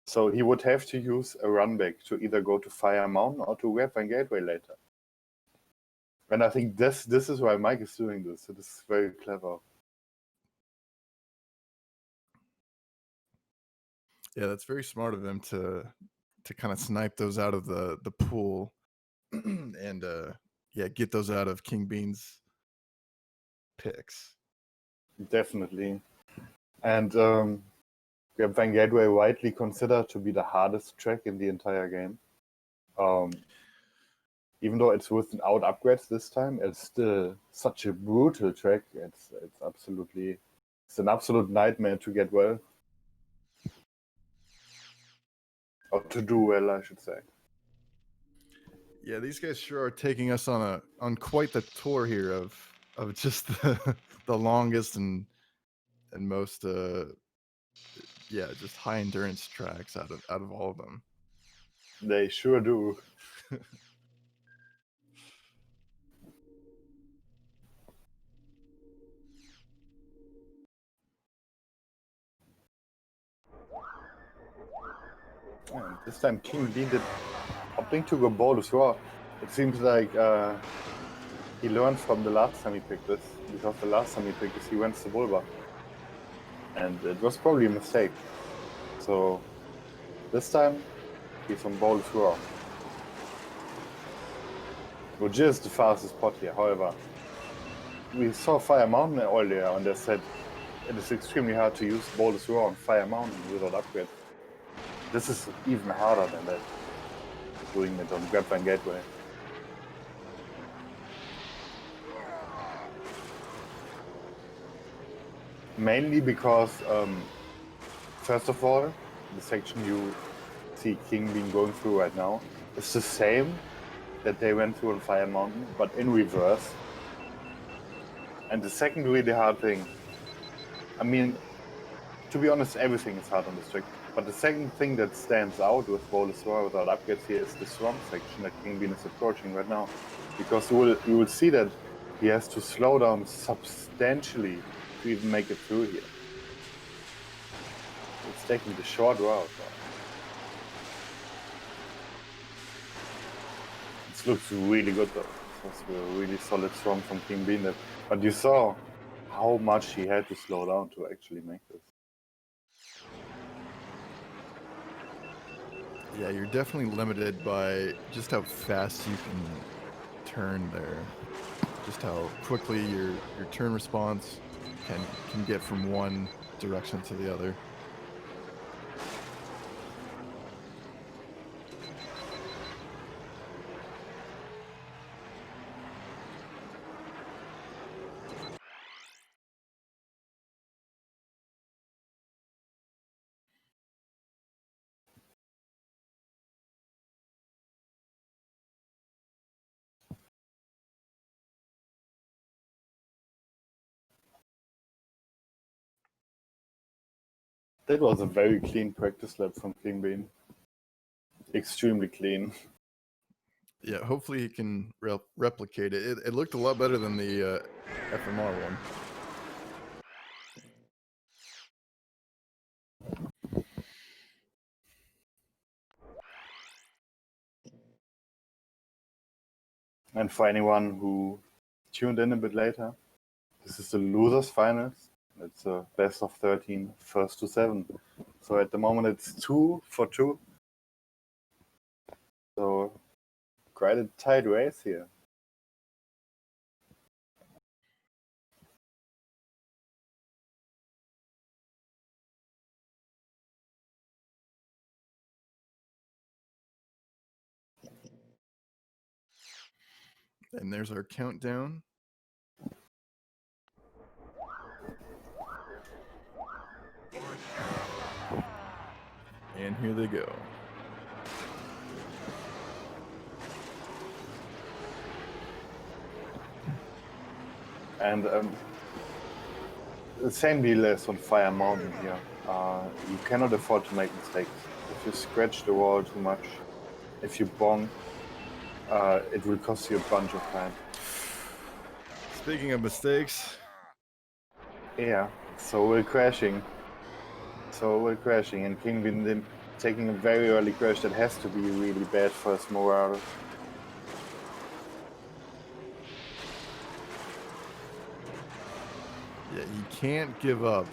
So he would have to use a runback to either go to Fire Mountain or to grab Van Gateway later. And I think this is why Mike is doing this. It is very clever. Yeah, that's very smart of him to kind of snipe those out of the pool and yeah, get those out of King Bean's picks. Definitely. And Van Gateway widely considered to be the hardest track in the entire game. Even though it's without upgrades this time, it's still such a brutal track. It's an absolute nightmare to get well. Or to do well, I should say. Yeah, these guys sure are taking us on quite the tour here of just the longest and most yeah, just high endurance tracks out of all of them. They sure do. And this time King Bean opting to go bowlers raw. It seems like he learned from the last time he picked this, because the last time he picked this he went to Bulba. And it was probably a mistake. So this time he's on bowlers raw. Which is the fastest pot here, however. We saw Fire Mountain earlier and they said it is extremely hard to use bowlers raw on Fire Mountain without upgrade. This is even harder than that. Doing it on Grab Van Gateway. Mainly because, first of all, the section you see King Bean going through right now is the same that they went through on Fire Mountain, but in reverse. And the second really hard thing, I mean, to be honest, everything is hard on this track. But the second thing that stands out with Bowlers Raw without upgrades here is the swamp section that King Bean is approaching right now. Because you will see that he has to slow down substantially to even make it through here. It's taking the short route. This looks really good though. This was a really solid swamp from King Bean. But you saw how much he had to slow down to actually make this. Yeah, you're definitely limited by just how fast you can turn there. Just how quickly your turn response can get from one direction to the other. That was a very clean practice lap from King Bean. Extremely clean. Yeah, hopefully he can replicate it. It looked a lot better than the FMR one. And for anyone who tuned in a bit later, this is the losers finals. It's a best of 13, first to 7. So at the moment it's 2 for 2. So quite a tight race here. And there's our countdown. And here they go. And the same deal as on Fire Mountain here. You cannot afford to make mistakes. If you scratch the wall too much, if you bonk, it will cost you a bunch of time. Speaking of mistakes. Yeah, so we're crashing. And King Bean taking a very early crash that has to be really bad for his morale. Yeah, he can't give up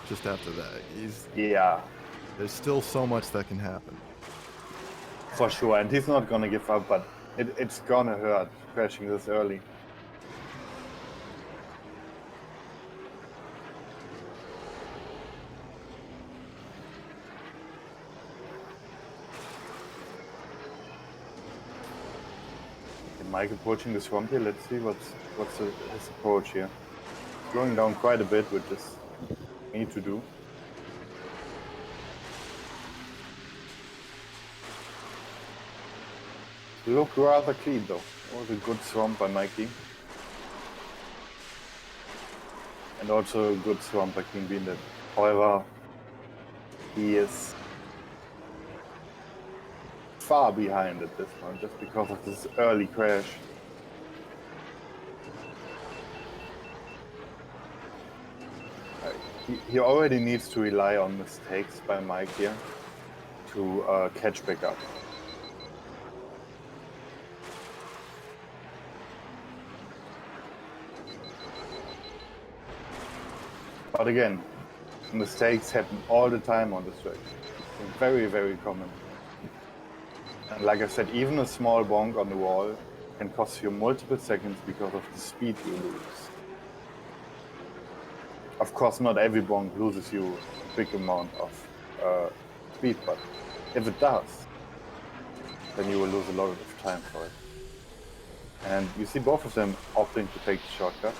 just after that. Yeah, There's still so much that can happen. for sure. And he's not gonna give up, but it's gonna hurt crashing this early. Mike approaching the swamp here. Let's see what's his approach here. Slowing down quite a bit, which is need to do. Look rather clean though. It was a good swamp by Mikey. And also a good swamp by King Bean. However, he is far behind at this point just because of this early crash. He already needs to rely on mistakes by Mike here to catch back up. But again, mistakes happen all the time on this track. Very, very common. And like I said, even a small bonk on the wall can cost you multiple seconds because of the speed you lose. Of course, not every bonk loses you a big amount of speed, but if it does, then you will lose a lot of time for it. And you see both of them opting to take the shortcut.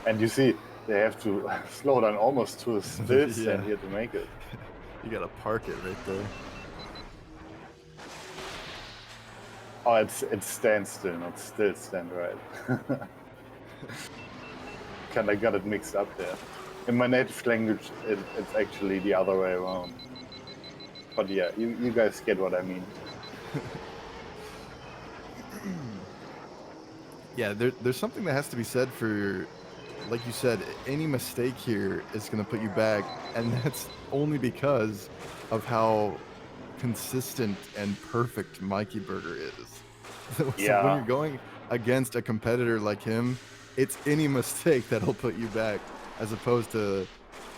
And you see they have to slow down almost to a still stand here to make it. You gotta park it right there. Oh, it's standstill, not still stand, right? Kinda got it mixed up there. In my native language, it's actually the other way around. But yeah, you guys get what I mean. Yeah, there's something that has to be said for, like you said, any mistake here is going to put you back, and that's only because of how consistent and perfect Mikeyburger is. So Yeah. when you're going against a competitor like him, it's any mistake that'll put you back, as opposed to,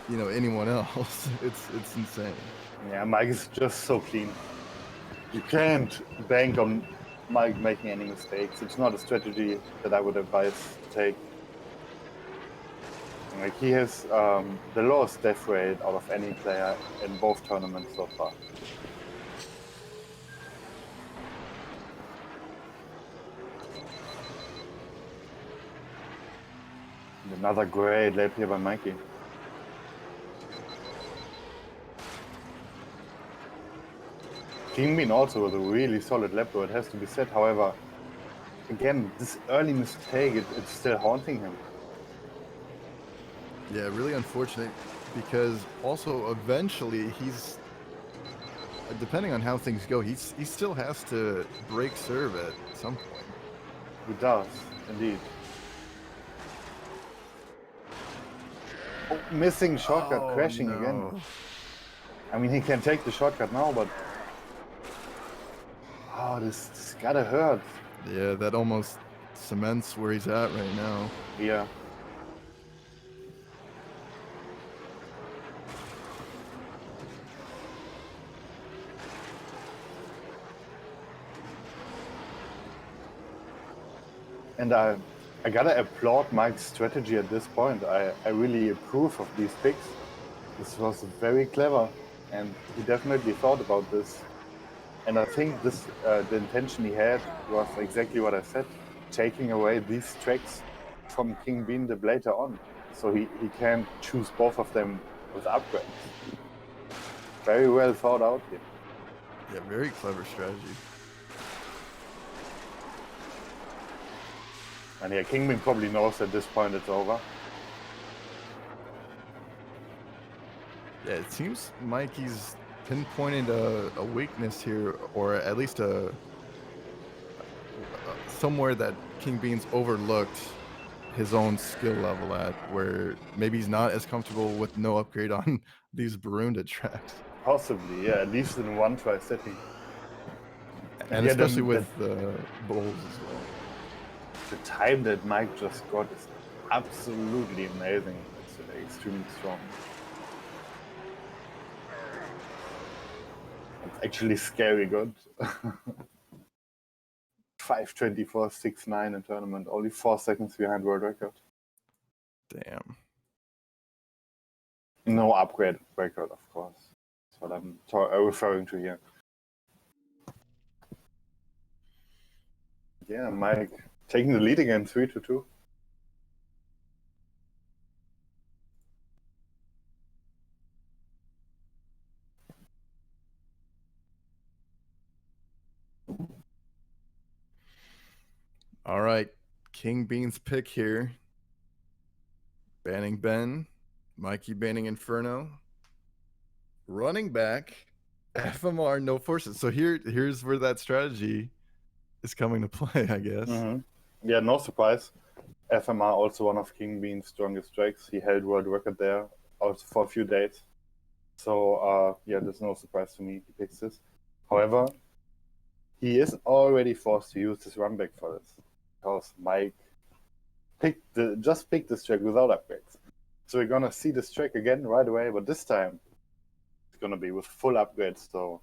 you know, anyone else. It's insane. Yeah, Mike is just so clean. You can't bank on Mike making any mistakes. It's not a strategy that I would advise to take. Like, he has the lowest death rate out of any player in both tournaments so far. And another great lap here by Mikey. King Bean also with a really solid lap though, it has to be said. However, again, this early mistake, it's still haunting him. Yeah, really unfortunate. because also eventually he's, depending on how things go, he still has to break serve at some point. He does, indeed. Oh, missing shortcut, crashing again. I mean, he can take the shortcut now, but oh, this gotta hurt. Yeah, that almost cements where he's at right now. Yeah. And I gotta applaud Mike's strategy at this point. I really approve of these picks. This was very clever, and he definitely thought about this. And I think this the intention he had was exactly what I said, taking away these tracks from kingbeandip later on. So he can choose both of them with upgrades. Very well thought out here. Yeah, very clever strategy. And yeah, Kingbean probably knows at this point it's over. Yeah, it seems Mikey's pinpointed a weakness here, or at least somewhere that King Bean's overlooked his own skill level at, where maybe he's not as comfortable with no upgrade on these Barunda tracks. Possibly, yeah, at least in one try setting. And yeah, especially with the bowls as well. The time that Mike just got is absolutely amazing. It's extremely strong. It's actually scary good. 5:24.69 in tournament, only 4 seconds behind world record. Damn. No upgrade record, of course. That's what I'm referring to here. Yeah, Mike taking the lead again, 3-2. All right, King Bean's pick here. Banning Ben, Mikey banning Inferno. Running back, FMR, no forces. So here's where that strategy is coming to play, I guess. Yeah, no surprise. FMR also one of King Bean's strongest tracks. He held world record there also for a few days. So yeah, there's no surprise to me he picks this. However, he is already forced to use his run back for this, because Mike just picked this track without upgrades. So we're gonna see this track again right away, but this time it's gonna be with full upgrades. So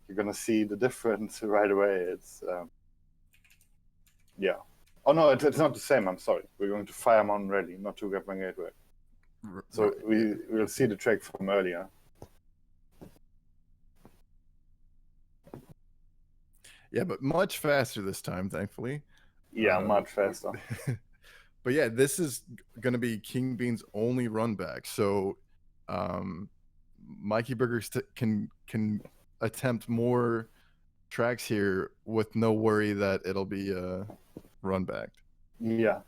you're gonna see the difference right away. It's yeah. Oh no, it's not the same. I'm sorry. We're going to Fire Mountain Rally, not to Get My Gateway. So we'll see the track from earlier. Yeah, but much faster this time, thankfully. Yeah, much faster. But yeah, this is going to be King Bean's only run back. So Mikeyburger can attempt more tracks here with no worry that it'll be run back. Yeah.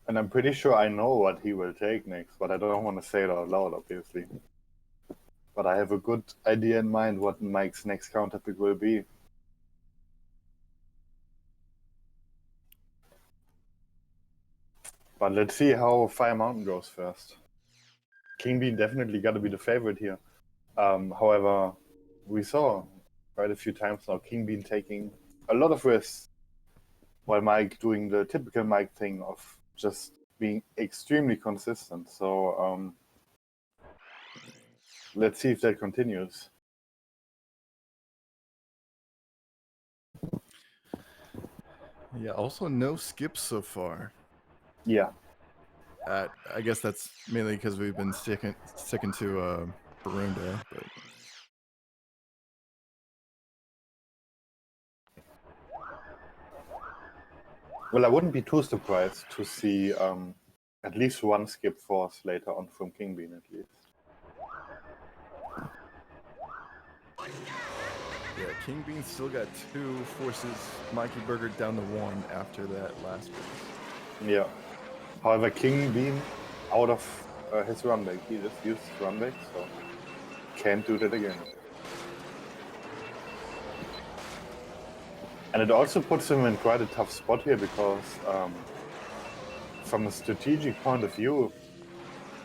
And I'm pretty sure I know what he will take next, but I don't want to say it out loud, obviously. But I have a good idea in mind what Mike's next counter pick will be. But let's see how Fire Mountain goes first. King Bean definitely got to be the favorite here. However, we saw quite a few times now King Bean taking a lot of risks, while Mike doing the typical Mike thing of just being extremely consistent. So let's see if that continues. Yeah, also no skips so far. Yeah. I guess that's mainly because we've been sticking to Barunda, but Well, I wouldn't be too surprised to see at least one skip force later on from King Bean, at least. yeah, King Bean still got 2, forces Mikeyburger down to 1 after that last race. Yeah. However, King Bean out of his run back. He just used his run back, so can't do that again. And it also puts him in quite a tough spot here because from a strategic point of view,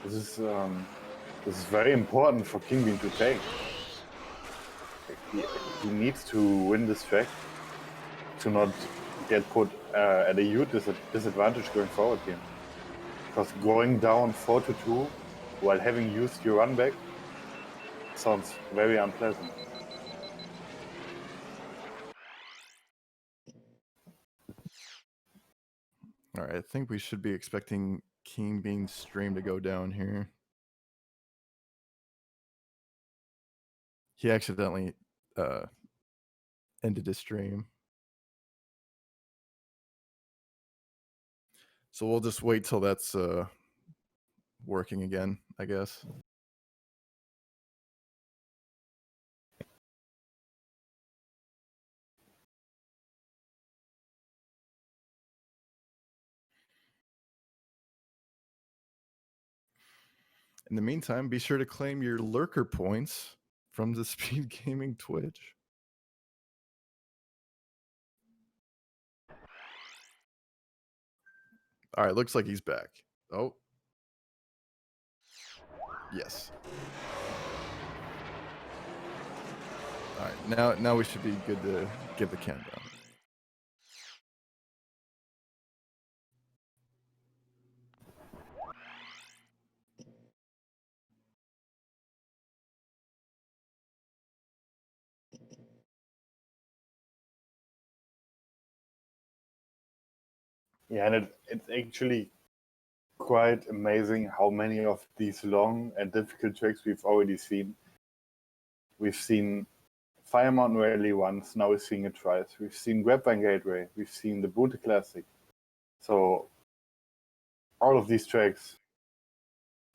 this is very important for King Bean to take. He needs to win this track to not get put at a huge disadvantage going forward here. Because going down 4-2 while having used your run back sounds very unpleasant. All right, I think we should be expecting King Bean's stream to go down here. He accidentally ended his stream. So we'll just wait till that's working again, I guess. In the meantime, be sure to claim your lurker points from the SpeedGaming Twitch. All right, looks like he's back. Oh. Yes. All right, now we should be good to give the countdown. Yeah, and it's actually quite amazing how many of these long and difficult tracks we've already seen. We've seen Fire Mountain Rally once, now we're seeing it twice. We've seen Grapevine Gateway, we've seen the Bunte Classic. So all of these tracks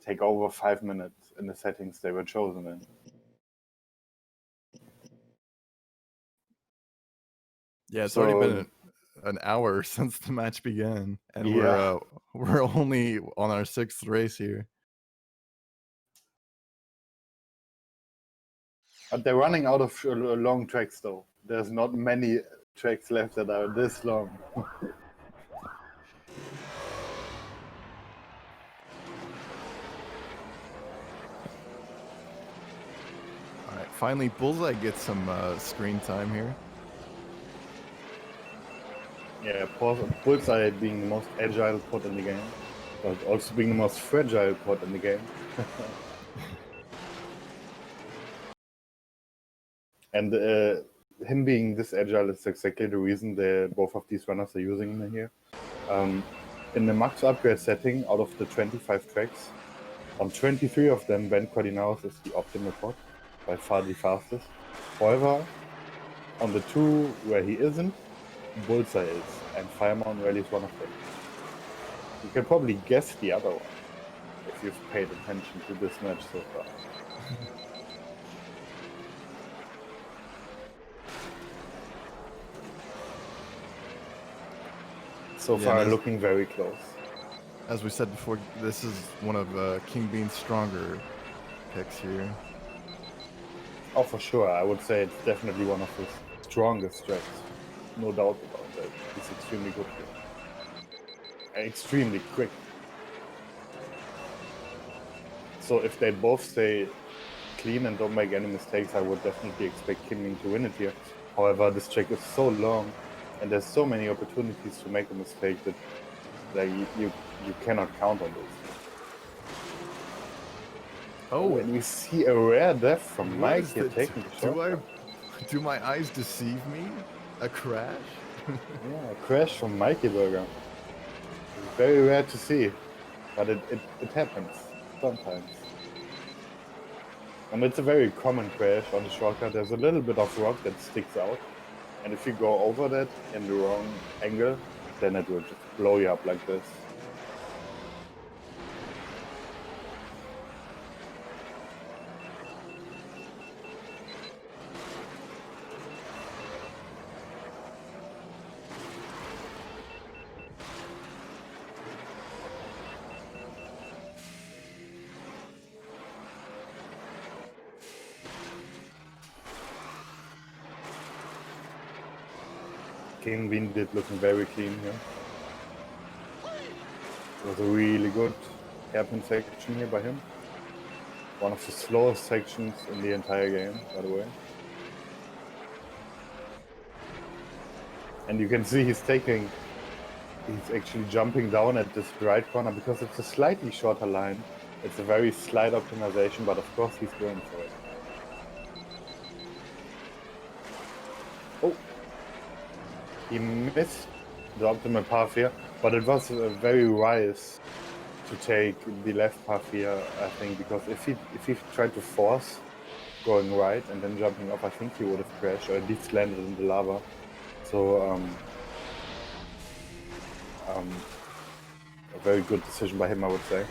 take over 5 minutes in the settings they were chosen in. Yeah, it's already been an hour since the match began, and Yeah. we're only on our 6th race here. But they're running out of long tracks though. There's not many tracks left that are this long. All right, finally Bullseye gets some screen time here. Yeah, Bullseye being the most agile pod in the game, but also being the most fragile pod in the game. And him being this agile is exactly the reason both of these runners are using him here. In the max upgrade setting, out of the 25 tracks, on 23 of them, Ben Cordinaros is the optimal pod, by far the fastest. However, on the 2 where he isn't, Bullseye is, and Fire Mountain Rally is one of them. You can probably guess the other one, if you've paid attention to this match so far. So far, looking very close. As we said before, this is one of King Bean's stronger picks here. Oh, for sure. I would say it's definitely one of his strongest tracks. No doubt about that. He's extremely good here. And extremely quick. So if they both stay clean and don't make any mistakes, I would definitely expect King Bean to win it here. However, this track is so long, and there's so many opportunities to make a mistake that you cannot count on this. Oh, and we see a rare death from Mike here taking the shot. Do my eyes deceive me? A crash? Yeah, a crash from Mikeyburger. Very rare to see, but it happens sometimes. And it's a very common crash on the shortcut. There's a little bit of rock that sticks out, and if you go over that in the wrong angle, then it will just blow you up like this. King Beandip looking very clean here. It was a really good hairpin section here by him. One of the slowest sections in the entire game, by the way. And you can see he's actually jumping down at this right corner because it's a slightly shorter line. It's a very slight optimization, but of course he's going for it. Oh, he missed the optimal path here, but it was very wise to take the left path here, I think, because if he tried to force going right and then jumping up, I think he would have crashed or at least landed in the lava. So a very good decision by him, I would say.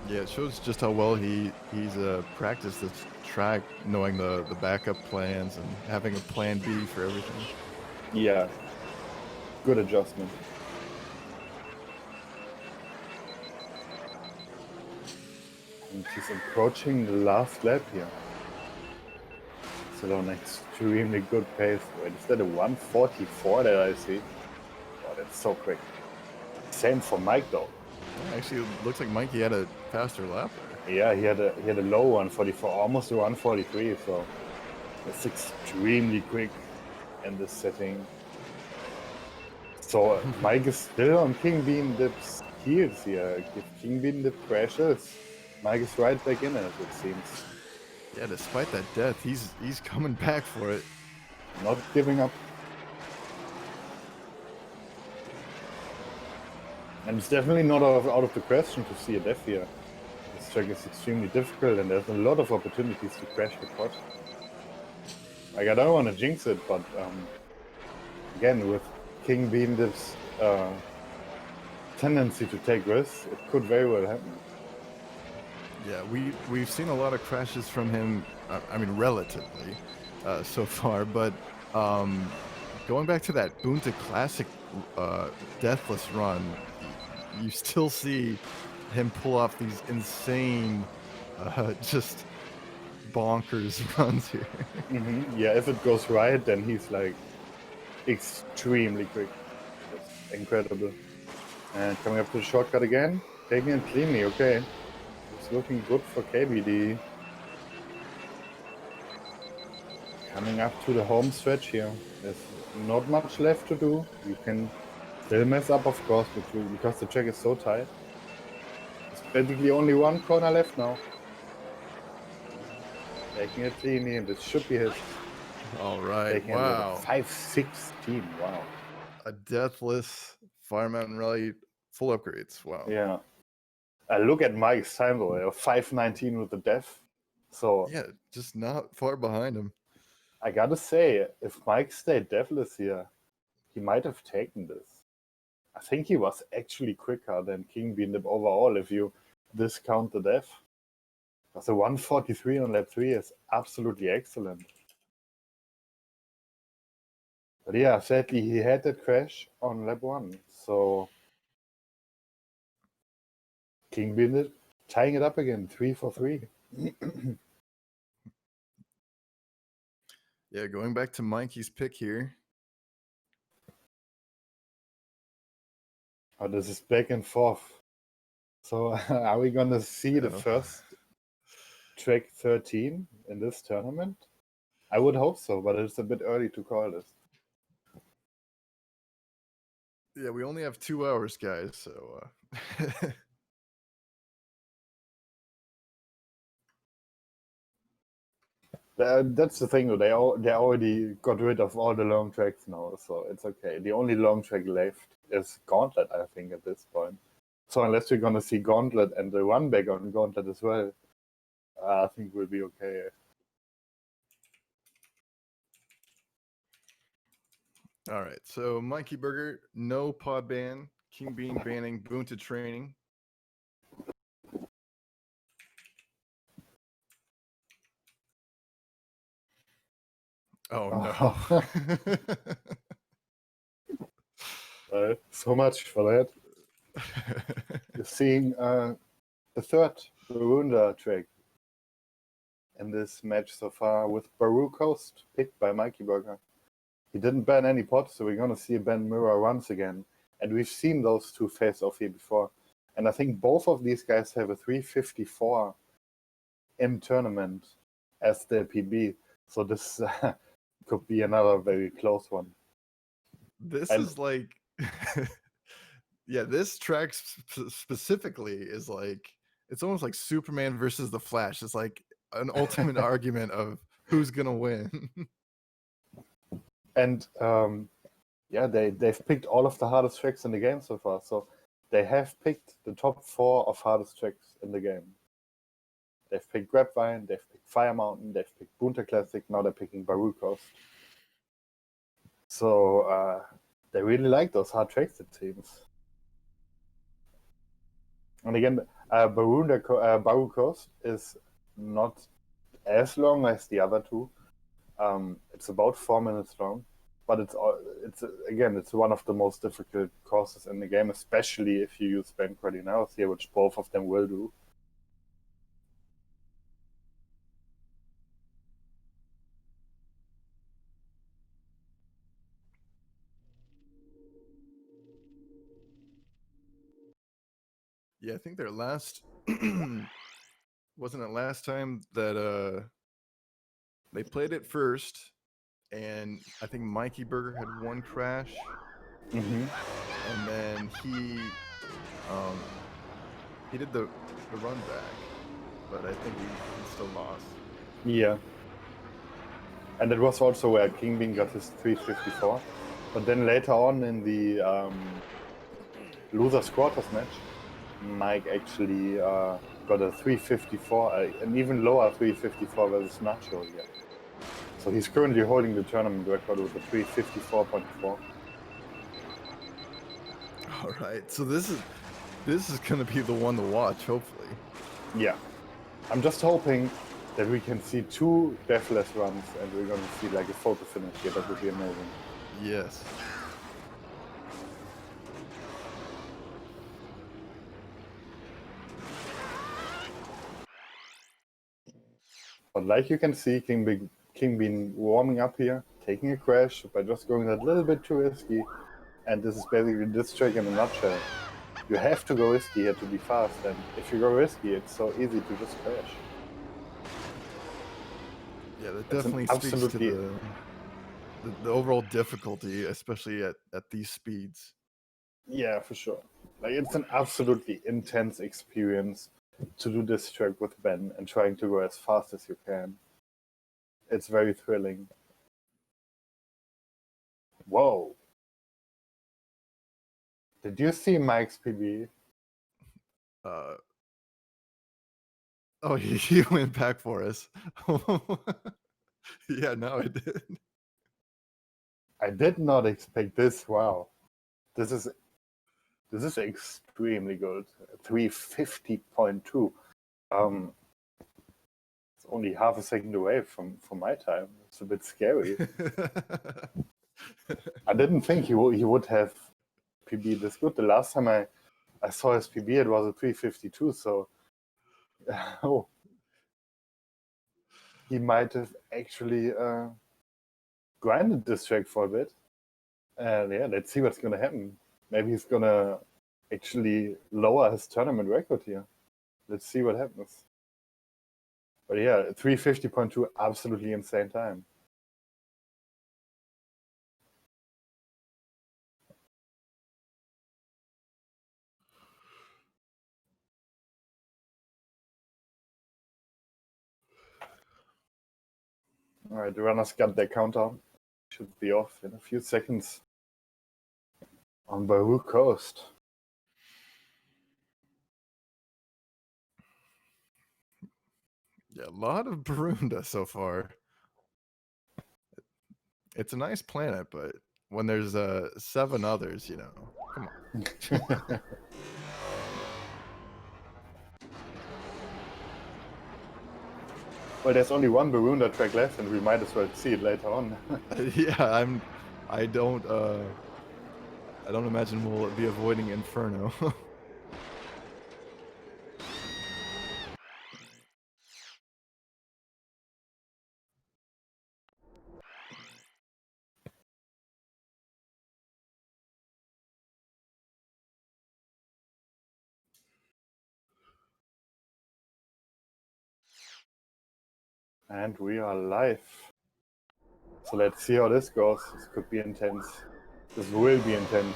Yeah, it shows just how well he's practiced this track, knowing the backup plans and having a plan B for everything. Yeah, good adjustment. And he's approaching the last lap here. Still on extremely good pace. Wait, is that a 144 that I see? Oh, that's so quick. Same for Mike though. Actually, it looks like Mikey had a faster lap there. Yeah, he had a low 144, almost a 143. So it's extremely quick in this setting. So Mike is still on King Beandip's heels here. If King Beandip crashes, Mike is right back in it seems. Yeah, despite that death, he's coming back for it. Not giving up. And it's definitely not out of the question to see a death here. This track is extremely difficult and there's a lot of opportunities to crash the pod. Like, I don't want to jinx it, but again, with King Beandip's tendency to take risks, it could very well happen. Yeah, we've seen a lot of crashes from him. I mean, relatively so far, but going back to that Boonta Classic deathless run, you still see him pull off these insane, just bonkers runs here. Mm-hmm. Yeah, if it goes right, then he's like extremely quick. That's incredible. And coming up to the shortcut again, taking it cleanly. Okay, it's looking good for KBD. Coming up to the home stretch here. There's not much left to do. You can still mess up, of course, because the track is so tight. There's basically only one corner left now. Taking it cleanly, and this should be his. All right, Taking wow. 5:16, wow. A deathless Fire Mountain Rally, full upgrades, wow. Yeah. I look at Mike's time though, 5:19 with the death. So yeah, just not far behind him. I gotta say, if Mike stayed deathless here, he might have taken this. I think he was actually quicker than King Beandip overall if you discount the death. Because the 143 on lap 3 is absolutely excellent. But yeah, sadly he had that crash on lap 1. So King Beandip tying it up again, 3 for 3. Yeah, going back to Mikey's pick here. Oh, this is back and forth. So are we gonna see the first track 13 in this tournament? I would hope so, but it's a bit early to call this. Yeah, we only have 2 hours, guys, so That's the thing, though. They already got rid of all the long tracks now, so it's okay. The only long track left is Gauntlet, I think, at this point. So unless we're gonna see Gauntlet and the run back on Gauntlet as well, I think we'll be okay. All right, so Mikeyburger, no pod ban, King Bean banning Boonta training. Oh no. So much for that. You're seeing the third Barunda track in this match so far with Baru Coast, picked by Mikeyburger. He didn't ban any pods, so we're gonna see a ban mirror runs again. And we've seen those two face off here before. And I think both of these guys have a 354 in tournament as their PB. So this could be another very close one. This is like, yeah, this track specifically is like, it's almost like Superman versus the Flash. It's like an ultimate argument of who's gonna win. And yeah, they've picked all of the hardest tracks in the game so far. So they have picked the top 4 of hardest tracks in the game. They've picked Grapevine, they've picked Fire Mountain, they've picked Bunta Classic, now they're picking Baru Coast. So they really like those hard tracks, it seems. And again, Baru Coast is not as long as the other two. It's about 4 minutes long, but it's one of the most difficult courses in the game, especially if you use bank cardinals here, which both of them will do. Yeah, I think their last wasn't it last time that they played it first, and I think Mikeyburger had one crash, Mm-hmm. and then he did the run back, but I think he still lost. Yeah. And it was also where Kingbean got his 354. But then later on in the losers quarters match, Mike actually got a 354, an even lower 354 versus Nacho here. So he's currently holding the tournament record with a 354.4. All right, so this is gonna be the one to watch, hopefully. Yeah, I'm just hoping that we can see 2 deathless runs and we're gonna see like a photo finish here. That would be amazing. Yes. But like you can see, Kingbean warming up here, taking a crash by just going a little bit too risky. And this is basically this track in a nutshell. You have to go risky here to be fast, and if you go risky, it's so easy to just crash. Yeah, that definitely speaks to the overall difficulty, especially at these speeds. Yeah, for sure. Like, it's an absolutely intense experience to do this track with Ben and trying to go as fast as you can. It's very thrilling. Whoa. Did you see Mike's PB? Oh, he went back for us. Yeah, no, I did. I did not expect this. Wow. This is extremely good. 350.2. It's only half a second away from my time. It's a bit scary. I didn't think he would have PB this good. The last time I saw his PB, it was a 352. So, oh, he might have actually grinded this track for a bit. And yeah, let's see what's gonna happen. Maybe he's gonna actually lower his tournament record here. Let's see what happens. But yeah, 350.2, absolutely insane time. All right, the runners got their countdown. Should be off in a few seconds on Baru Coast. Yeah, a lot of Barunda so far. It's a nice planet, but when there's 7 others, you know, come on. Well, there's only one Barunda track left, and we might as well see it later on. Yeah, I don't imagine we'll be avoiding Inferno. And we are live. So let's see how this goes. This could be intense. This will be intense.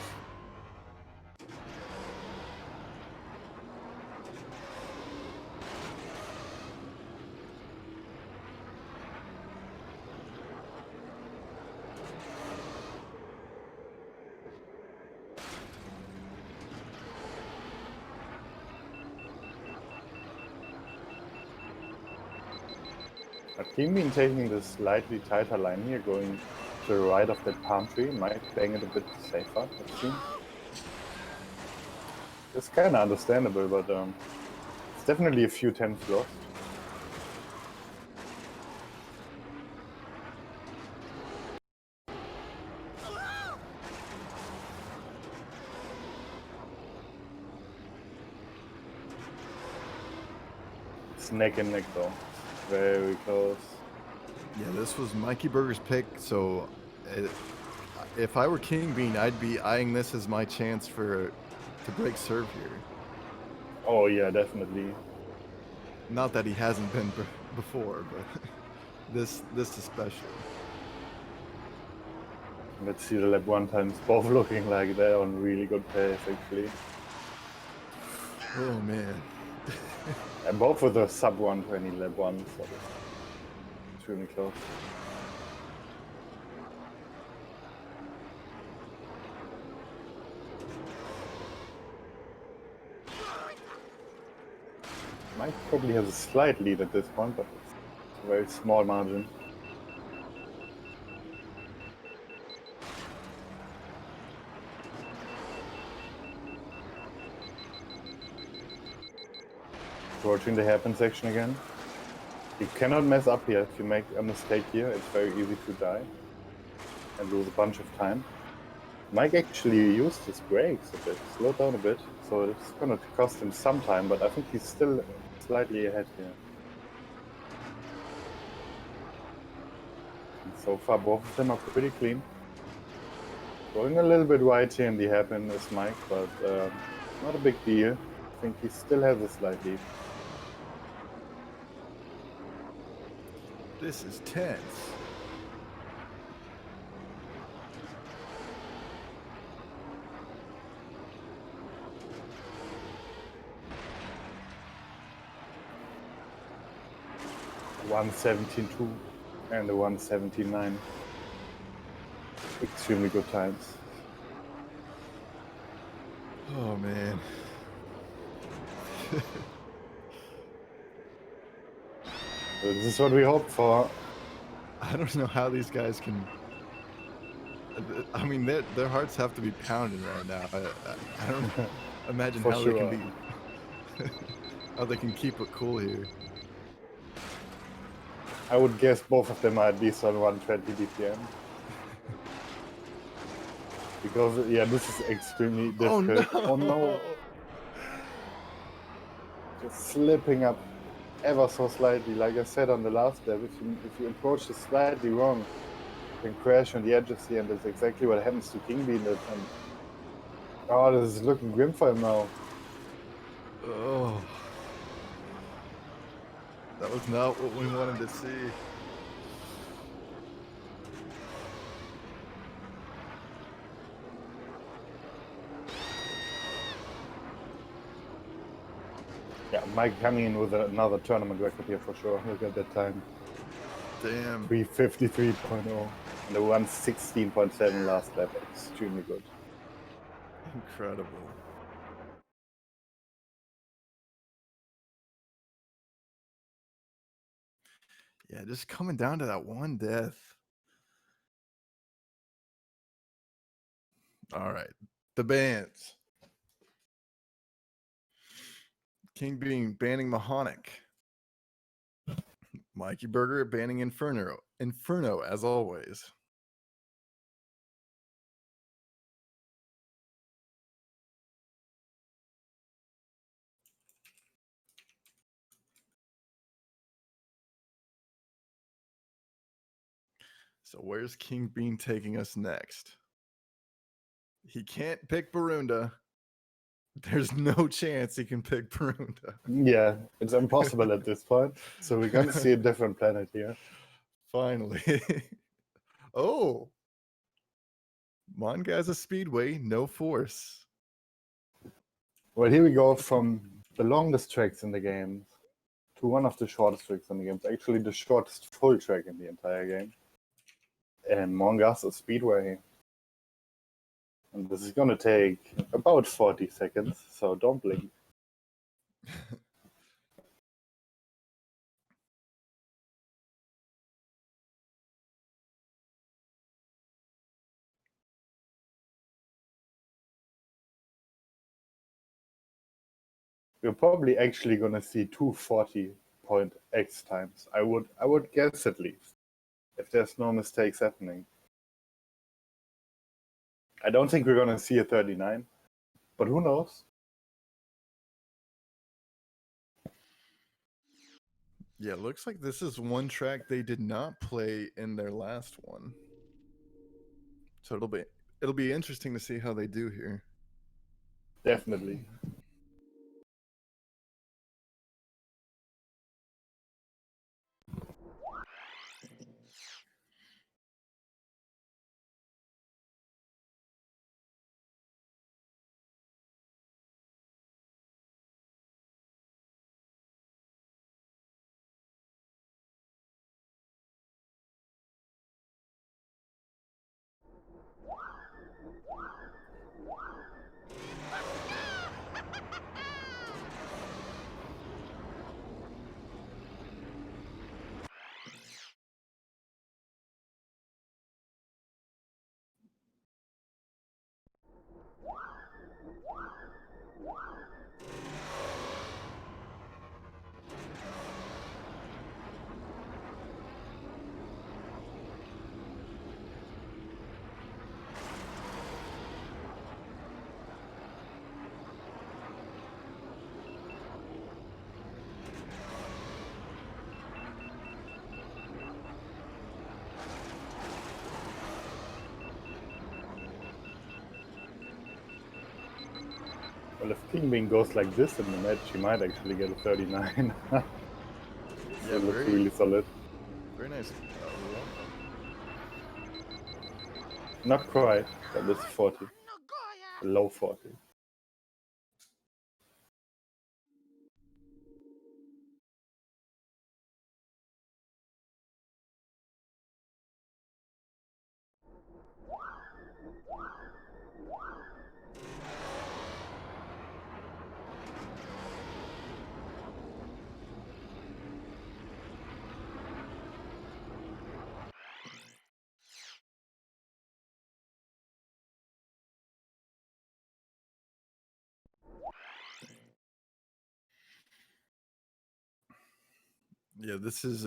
I've been taking this slightly tighter line here, going to the right of that palm tree, might playing it a bit safer, it seems. It's kind of understandable, but it's definitely a few tenths lost. It's neck and neck though. Very close. Yeah, this was Mikeyburger's pick, so if I were King Bean, I'd be eyeing this as my chance to break serve here. Oh yeah, definitely. Not that he hasn't been before, but this especially. Let's see the lap 1 times, both looking like they're on really good pace actually. Oh man. And both with a sub 120 lap 1, so it's extremely close. Mike probably has a slight lead at this point, but it's a very small margin. Approaching the hairpin section again. You cannot mess up here. If you make a mistake here, it's very easy to die and lose a bunch of time. Mike actually used his brakes a bit, slowed down a bit, so it's going to cost him some time, but I think he's still slightly ahead here. And so far, both of them are pretty clean. Going a little bit wide here in the hairpin is Mike, but not a big deal. I think he still has a slight lead. This is tense. .117.2 and the 117.9. Extremely good times. Oh man. So this is what we hoped for. I don't know how these guys can. I mean, their hearts have to be pounding right now. I don't imagine For how sure. they can be. How they can keep it cool here. I would guess both of them are at least on 120 BPM. Because, yeah, this is extremely difficult. Oh no! Oh no! Just slipping up ever so slightly. Like I said on the last step, if you approach this slightly wrong, you can crash on the edges here, and that's exactly what happens to King Bean. And oh, this is looking grim for him now. Oh. That was not what we wanted to see. Yeah, Mike coming in with another tournament record here for sure. Look at that time. Damn. 353.0 and the 116.7 last lap. Extremely good. Incredible. Yeah, just coming down to that one death. All right. The bans. King Bean banning Mahonic. Mikeyburger banning Inferno. Inferno, as always. So where's King Bean taking us next? He can't pick Barunda. There's no chance he can pick Perunda. Yeah, it's impossible at this point. So we're gonna see a different planet here. Finally. Oh. Mongaza Speedway, no force. Well, here we go from the longest tracks in the game to one of the shortest tracks in the game. It's actually the shortest full track in the entire game. And Mongaza Speedway. And this is gonna take about 40 seconds, so don't blink. We're probably actually gonna see 240.x times. I would guess at least, if there's no mistakes happening. I don't think we're gonna see a 39, but who knows? Yeah, looks like this is one track they did not play in their last one. So it'll be interesting to see how they do here. Definitely. Well, if Kingbean goes like this in the match, he might actually get a 39. Yeah, it looks really solid. Very nice. Not quite, but it's 40. Low 40. Yeah, this is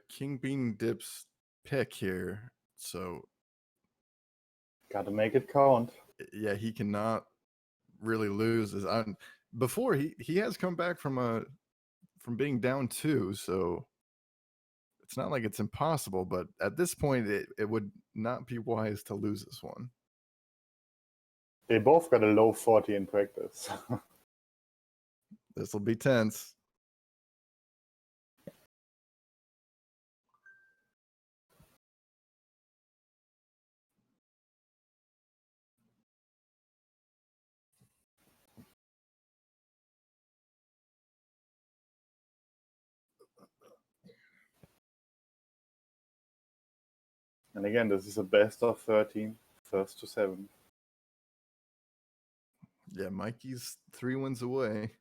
kingbeandip's pick here. So Gotta make it count. yeah, he cannot really lose. Before he has come back from being down 2, so it's not like it's impossible, but at this point it would not be wise to lose this one. They both got a low 40 in practice. This will be tense. And again, this is a best of 13, first to 7. Yeah, Mikey's 3 wins away.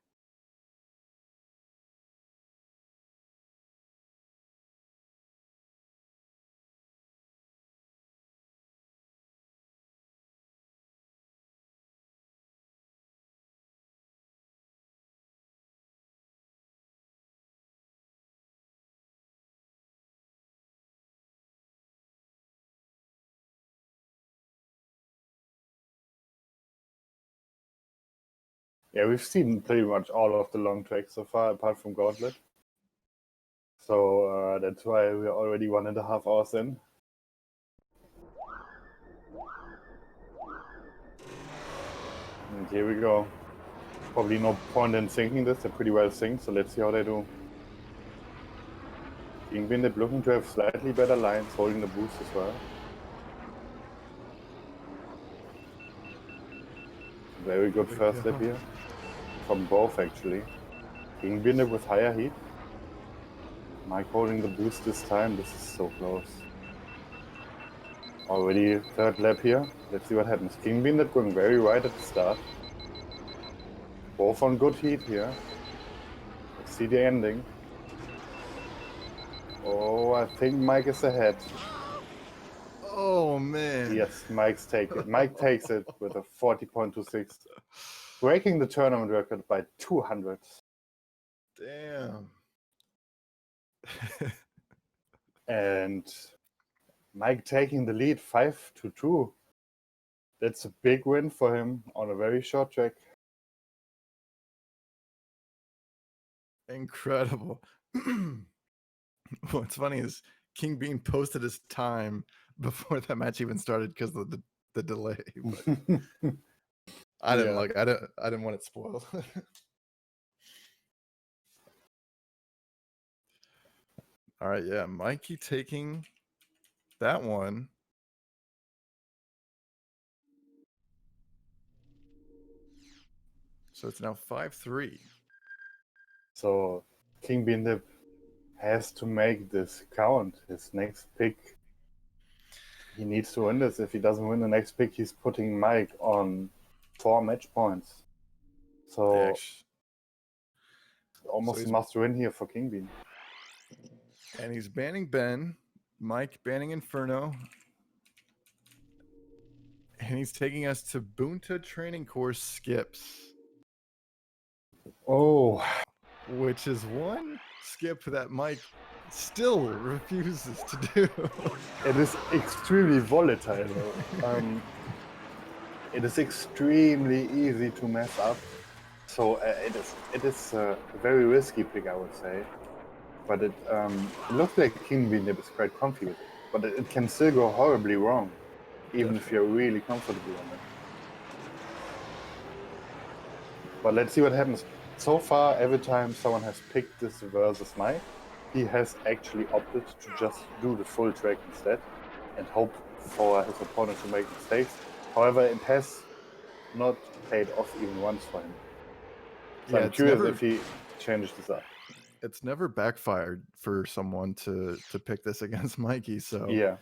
Yeah, we've seen pretty much all of the long tracks so far, apart from Gauntlet. So that's why we're already 1.5 hours in. And here we go. Probably no point in syncing this. They're pretty well synced, so let's see how they do. kingbeandip looking to have slightly better lines, holding the boost as well. Very good first lap here. From both, actually. kingbeandip with higher heat. Mike holding the boost this time. This is so close. Already third lap here. Let's see what happens. kingbeandip going very right at the start. Both on good heat here. Let's see the ending. Oh, I think Mike is ahead. Oh man. Yes, Mike takes it with a 40.26. Breaking the tournament record by 200. Damn. And Mike taking the lead 5-2. That's a big win for him on a very short track. Incredible. What's funny is King Bean posted his time before that match even started because of the delay. But I didn't I didn't want it spoiled. All right, yeah, Mikey taking that one. So it's now 5-3. So kingbeandip has to make this count. His next pick, he needs to win this. If he doesn't win the next pick, he's putting Mike on 4 match points. So almost must win here for kingbean. And he's banning Ben, Mike banning Inferno. And he's taking us to Bunta training course skips. Oh. Which is one skip that Mike still refuses to do. It is extremely volatile. It is extremely easy to mess up. So it is a very risky pick, I would say. But it looks like kingbeandip is quite comfy with it. But it can still go horribly wrong, even if you're really comfortable on it. But let's see what happens. So far, every time someone has picked this versus Mike, he has actually opted to just do the full track instead and hope for his opponent to make mistakes. However, it has not paid off even once for him. So I'm curious if he changed this up. It's never backfired for someone to pick this against Mikey, so yeah,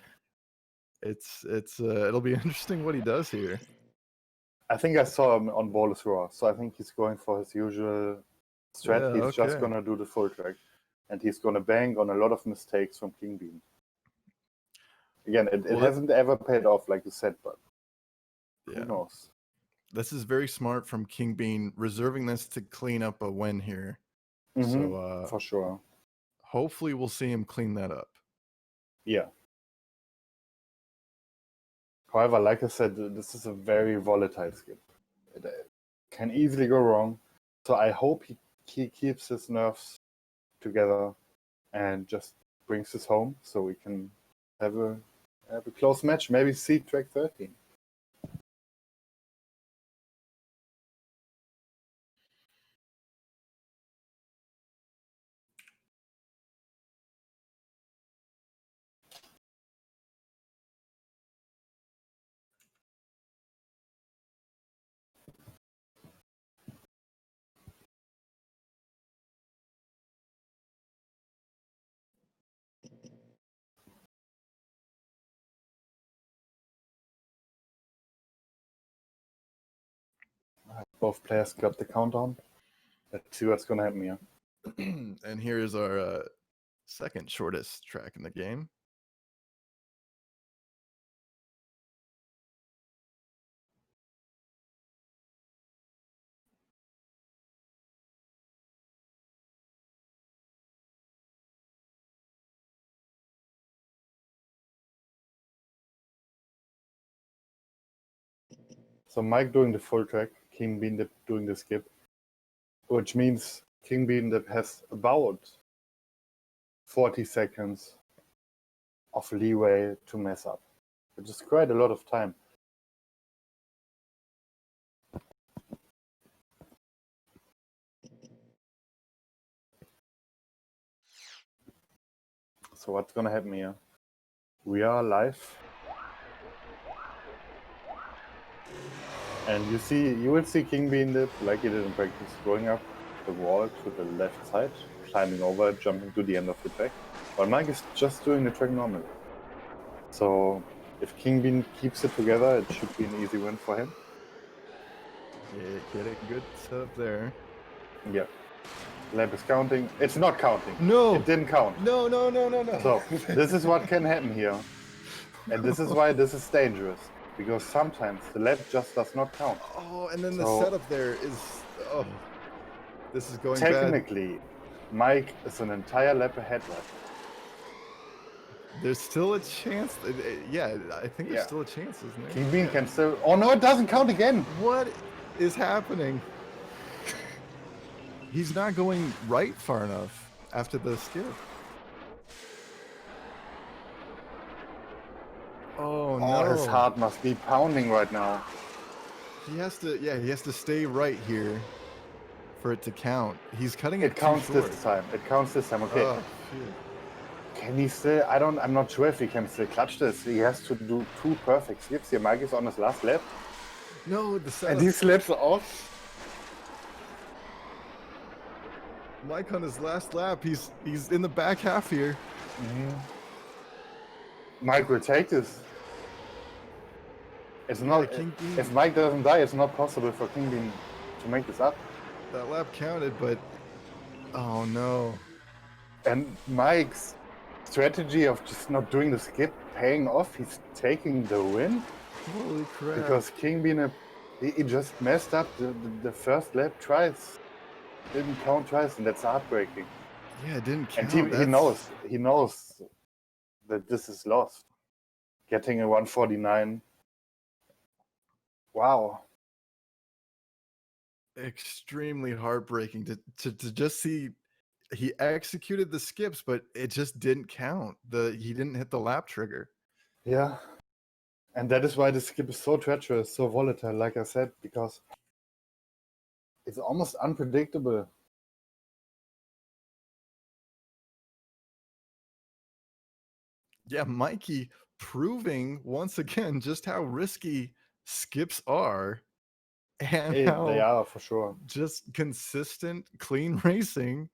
it'll be interesting what he does here. I think I saw him on Ballers Raw, so I think he's going for his usual strat. He's just gonna do the full track, and he's gonna bank on a lot of mistakes from King Bean. Again, it hasn't ever paid off, like you said, but who knows? This is very smart from King Bean, reserving this to clean up a win here. So for sure. Hopefully we'll see him clean that up. Yeah. However, like I said, this is a very volatile skip. It can easily go wrong. So I hope he keeps his nerves together and just brings this home so we can have a close match. Maybe see track 13. Both players got the countdown. Let's see what's going to happen here. And here is our second shortest track in the game. So Mike doing the full track, kingbeandip doing the skip, which means kingbeandip has about 40 seconds of leeway to mess up, which is quite a lot of time. So what's gonna happen here? We are live. And you will see kingbeandip like he did in practice, going up the wall to the left side, climbing over, jumping to the end of the track. While Mike is just doing the track normally. So if Kingbean keeps it together, it should be an easy win for him. Yeah, get a good setup there. Yeah. Lap is counting. It's not counting. No! It didn't count. No. So this is what can happen here. And this is why this is dangerous. Because sometimes the lap just does not count. Oh, and then the setup there is... Oh, this is going technically, Mike is an entire lap ahead right now. There's still a chance. Yeah, I think there's still a chance, isn't there? Kingbean can still... Oh no, it doesn't count again! What is happening? He's not going right far enough after the skip. Oh no. Oh, his heart must be pounding right now. He has to stay right here for it to count. He's cutting it. It counts this time. It counts this time. Okay. Oh, shit. Can he still? I'm not sure if he can still clutch this. He has to do 2 perfect skips here. Mike is on his last lap. No, the setup. And he slips off. Mike on his last lap. He's in the back half here. Mike will take this. It's not. If Mike doesn't die, it's not possible for Kingbean to make this up. That lap counted, but oh no. And Mike's strategy of just not doing the skip paying off. He's taking the win. Holy crap! Because Kingbean, he just messed up the first lap twice. Didn't count twice, and that's heartbreaking. Yeah, it didn't count. And he knows that this is lost. Getting a 149. Wow. Extremely heartbreaking to just see. He executed the skips, but it just didn't count. He didn't hit the lap trigger. Yeah. And that is why the skip is so treacherous, so volatile, like I said, because it's almost unpredictable. Yeah, Mikey proving once again just how risky skips are and how they are for sure. Just consistent, clean racing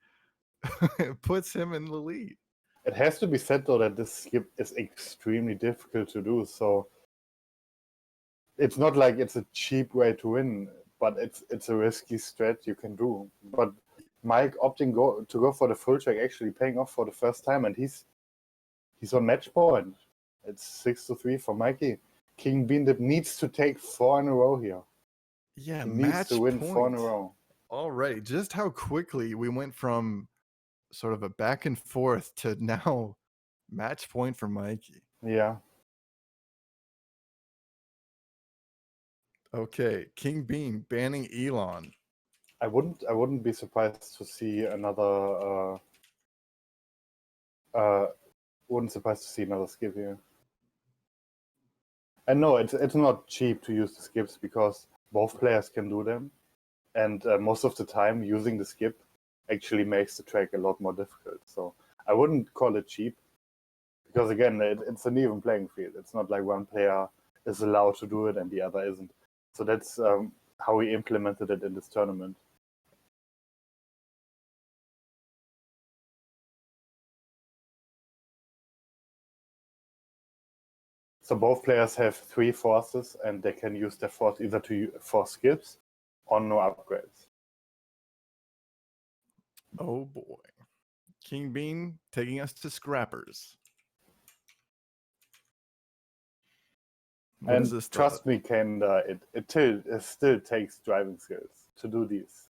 puts him in the lead. It has to be said though that this skip is extremely difficult to do, so it's not like it's a cheap way to win, but it's a risky strat you can do. But Mike opting to go for the full track, actually paying off for the first time, and he's on match point. It's 6-3 for Mikey. Kingbeandip needs to take 4 in a row here. Yeah, he needs to win point. 4 in a row. Already, just how quickly we went from sort of a back and forth to now match point for Mikey. Yeah. Okay, Kingbean banning Elon. I wouldn't be surprised to see another skip here. And no, it's not cheap to use the skips because both players can do them, and most of the time using the skip actually makes the track a lot more difficult. So I wouldn't call it cheap because again, it's an even playing field. It's not like one player is allowed to do it and the other isn't. So that's how we implemented it in this tournament. So both players have 3 forces, and they can use their force either for skips or no upgrades. Oh boy. Kingbean taking us to scrappers. What and is this trust me, Kenda, it still takes driving skills to do these.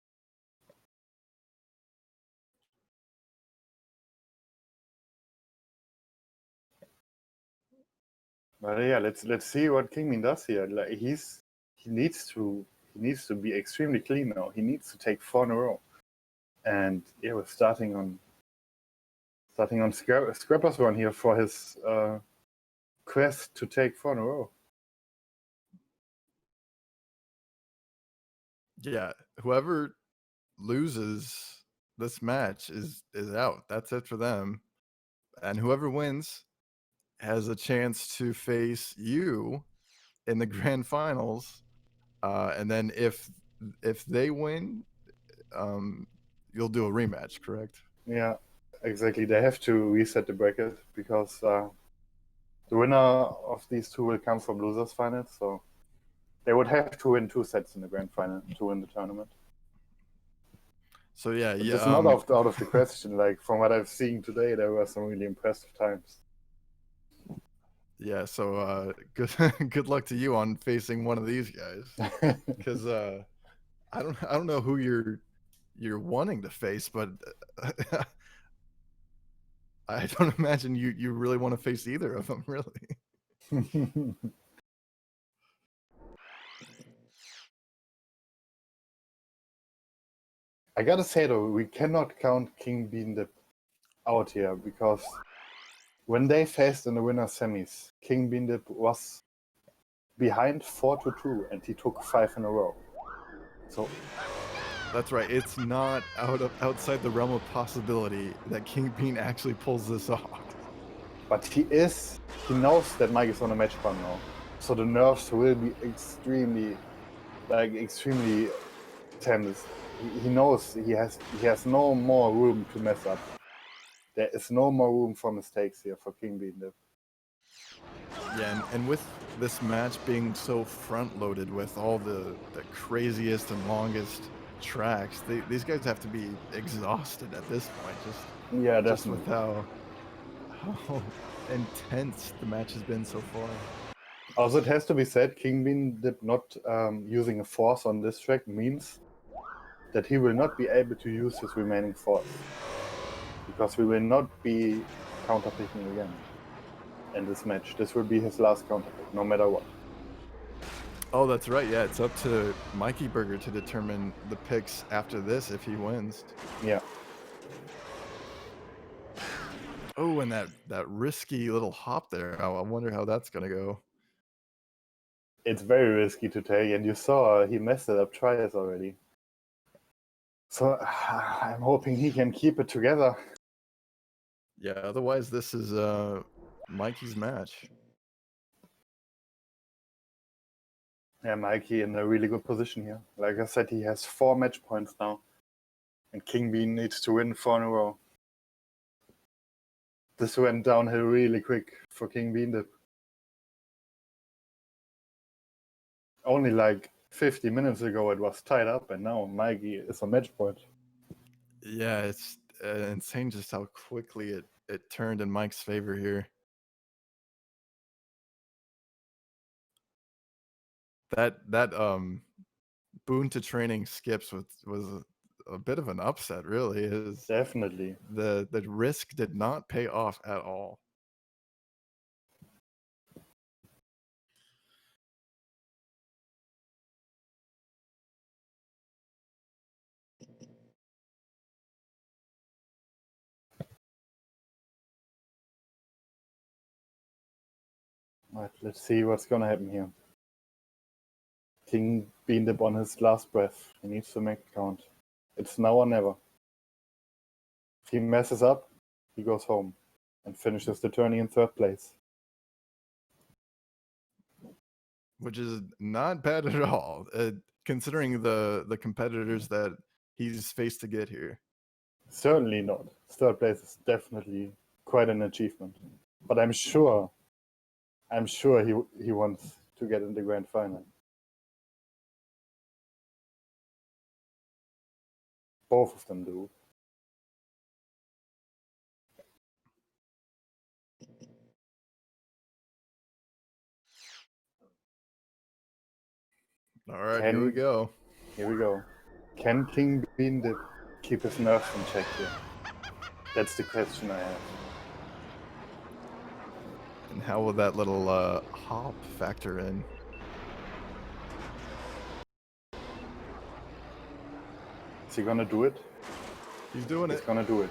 But yeah, let's see what Kingbean does here. Like he needs to be extremely clean now. He needs to take 4 in a row, and yeah, we're starting on Scrapper's run here for his quest to take 4 in a row. Yeah, whoever loses this match is out. That's it for them. and whoever wins has a chance to face you in the grand finals. And then if they win, you'll do a rematch, correct? Yeah, exactly. They have to reset the bracket because the winner of these two will come from losers finals. So they would have to win 2 sets in the grand final to win the tournament. So yeah, But yeah. it's not out of the question. Like from what I've seen today, there were some really impressive times. Yeah, so good good luck to you on facing one of these guys, because I don't know who you're wanting to face, but I don't imagine you really want to face either of them, really. I gotta say though, we cannot count kingbeandip out here because when they faced in the winner semis, kingbeandip was behind 4-2 and he took 5 in a row. So That's right. It's not outside the realm of possibility that King Bean actually pulls this off. but he knows that Mike is on a match run now. So the nerves will be extremely tense. He knows he has no more room to mess up. There is no more room for mistakes here for kingbeandip. Yeah, and with this match being so front-loaded with all the craziest and longest tracks, these guys have to be exhausted at this point, Yeah, just definitely. with how intense the match has been so far. Also, it has to be said, kingbeandip not using a force on this track means that he will not be able to use his remaining force. Because we will not be counterpicking again in this match. This will be his last counterpick, no matter what. Oh, that's right. Yeah, it's up to Mikeyburger to determine the picks after this if he wins. Yeah. Oh, and that risky little hop there. I wonder how that's gonna go. It's very risky to take, and you saw he messed it up twice already. So I'm hoping he can keep it together. Yeah, otherwise this is Mikey's match. Yeah, Mikey in a really good position here. Like I said, he has 4 match points now. And King Bean needs to win 4 in a row. This went downhill really quick for kingbeandip. Only like 50 minutes ago it was tied up, and now Mikey is a match point. Yeah, it's insane just how quickly it turned in Mike's favor here. That boon to training skips was a bit of an upset, really. Definitely. The risk did not pay off at all. Right, let's see what's gonna happen here. kingbeandip on his last breath. He needs to make it count. It's now or never. If he messes up, he goes home and finishes the tourney in 3rd place. Which is not bad at all, considering the competitors that he's faced to get here. Certainly not. 3rd place is definitely quite an achievement. But I'm sure he wants to get in the grand final. Both of them do. All right, here we go. Here we go. Can kingbeandip keep his nerves in check here? That's the question I have. And how will that little hop factor in? Is he gonna do it? He's doing He's it. gonna do it.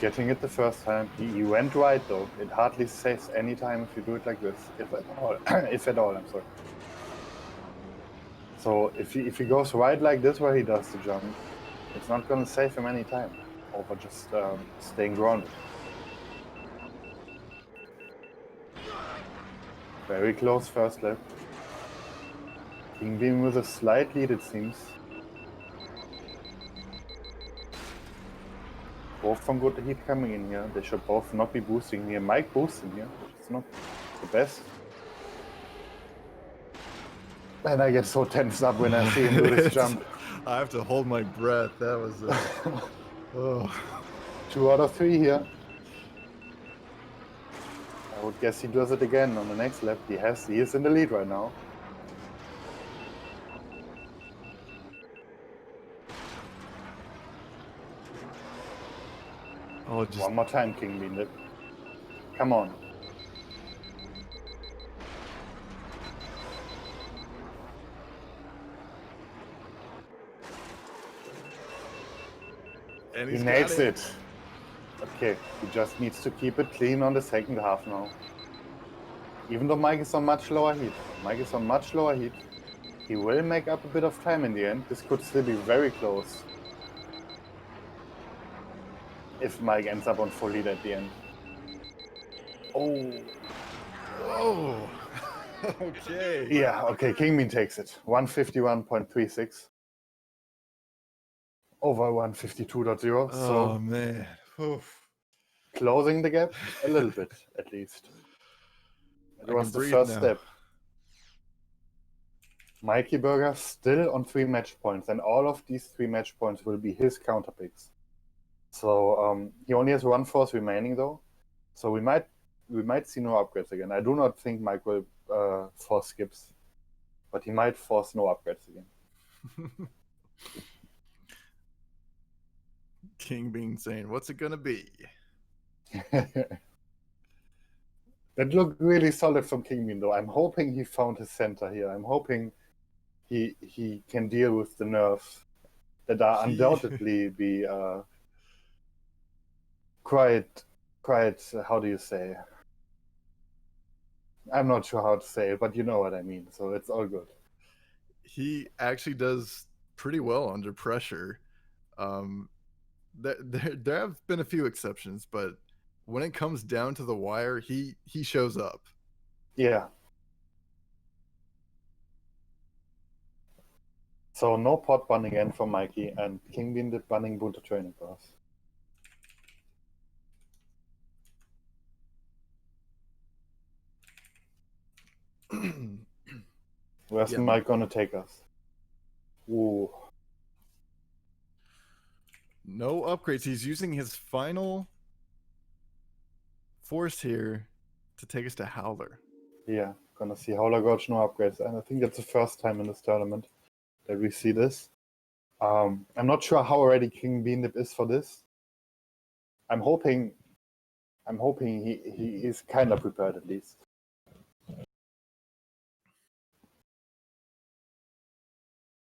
Getting it the first time. He went right though. It hardly saves any time if you do it like this. If at all. If at all, I'm sorry. So if he goes right like this where he does the jump, it's not gonna save him any time over just staying grounded. Very close first lap. Kingbeam with a slight lead, it seems. Both from good heat coming in here. They should both not be boosting here. Mike boosting here, which is not the best. And I get so tensed up when I see him do this jump. I have to hold my breath. That was oh. 2 out of 3 here. I would guess he does it again on the next lap. He is in the lead right now. Oh, just One more time, kingbeandip. Come on. and He he's nails got it. Okay, he just needs to keep it clean on the second half now. Even though Mike is on much lower heat. He will make up a bit of time in the end. This could still be very close. If Mike ends up on full lead at the end. Oh. Whoa. Okay. Yeah, okay, Kingbean takes it. 151.36. Over 152.0. Oh, so man. Oof. closing the gap a little bit, at least. It was the first step. Mikeyburger still on 3 match points, and all of these 3 match points will be his counter picks. So he only has 1 force remaining though, so we might see no upgrades again. I do not think Mike will force skips, but he might force no upgrades again. King Bean saying, "What's it gonna be?" That looked really solid from Kingbean though. I'm hoping he found his center here. I'm hoping he can deal with the nerfs that are undoubtedly be quite how do you say? I'm not sure how to say it, but you know what I mean. So it's all good. He actually does pretty well under pressure. There have been a few exceptions, but when it comes down to the wire, he shows up. Yeah. So no pot bun again for Mikey, and kingbeandip banning Bunta training pass. Where's Mike gonna take us? Ooh. No upgrades. He's using his final force here to take us to Howler. Yeah, gonna see Howler Gorge, no upgrades. And I think that's the first time in this tournament that we see this. I'm not sure how ready kingbeandip is for this. I'm hoping he is kind of prepared at least.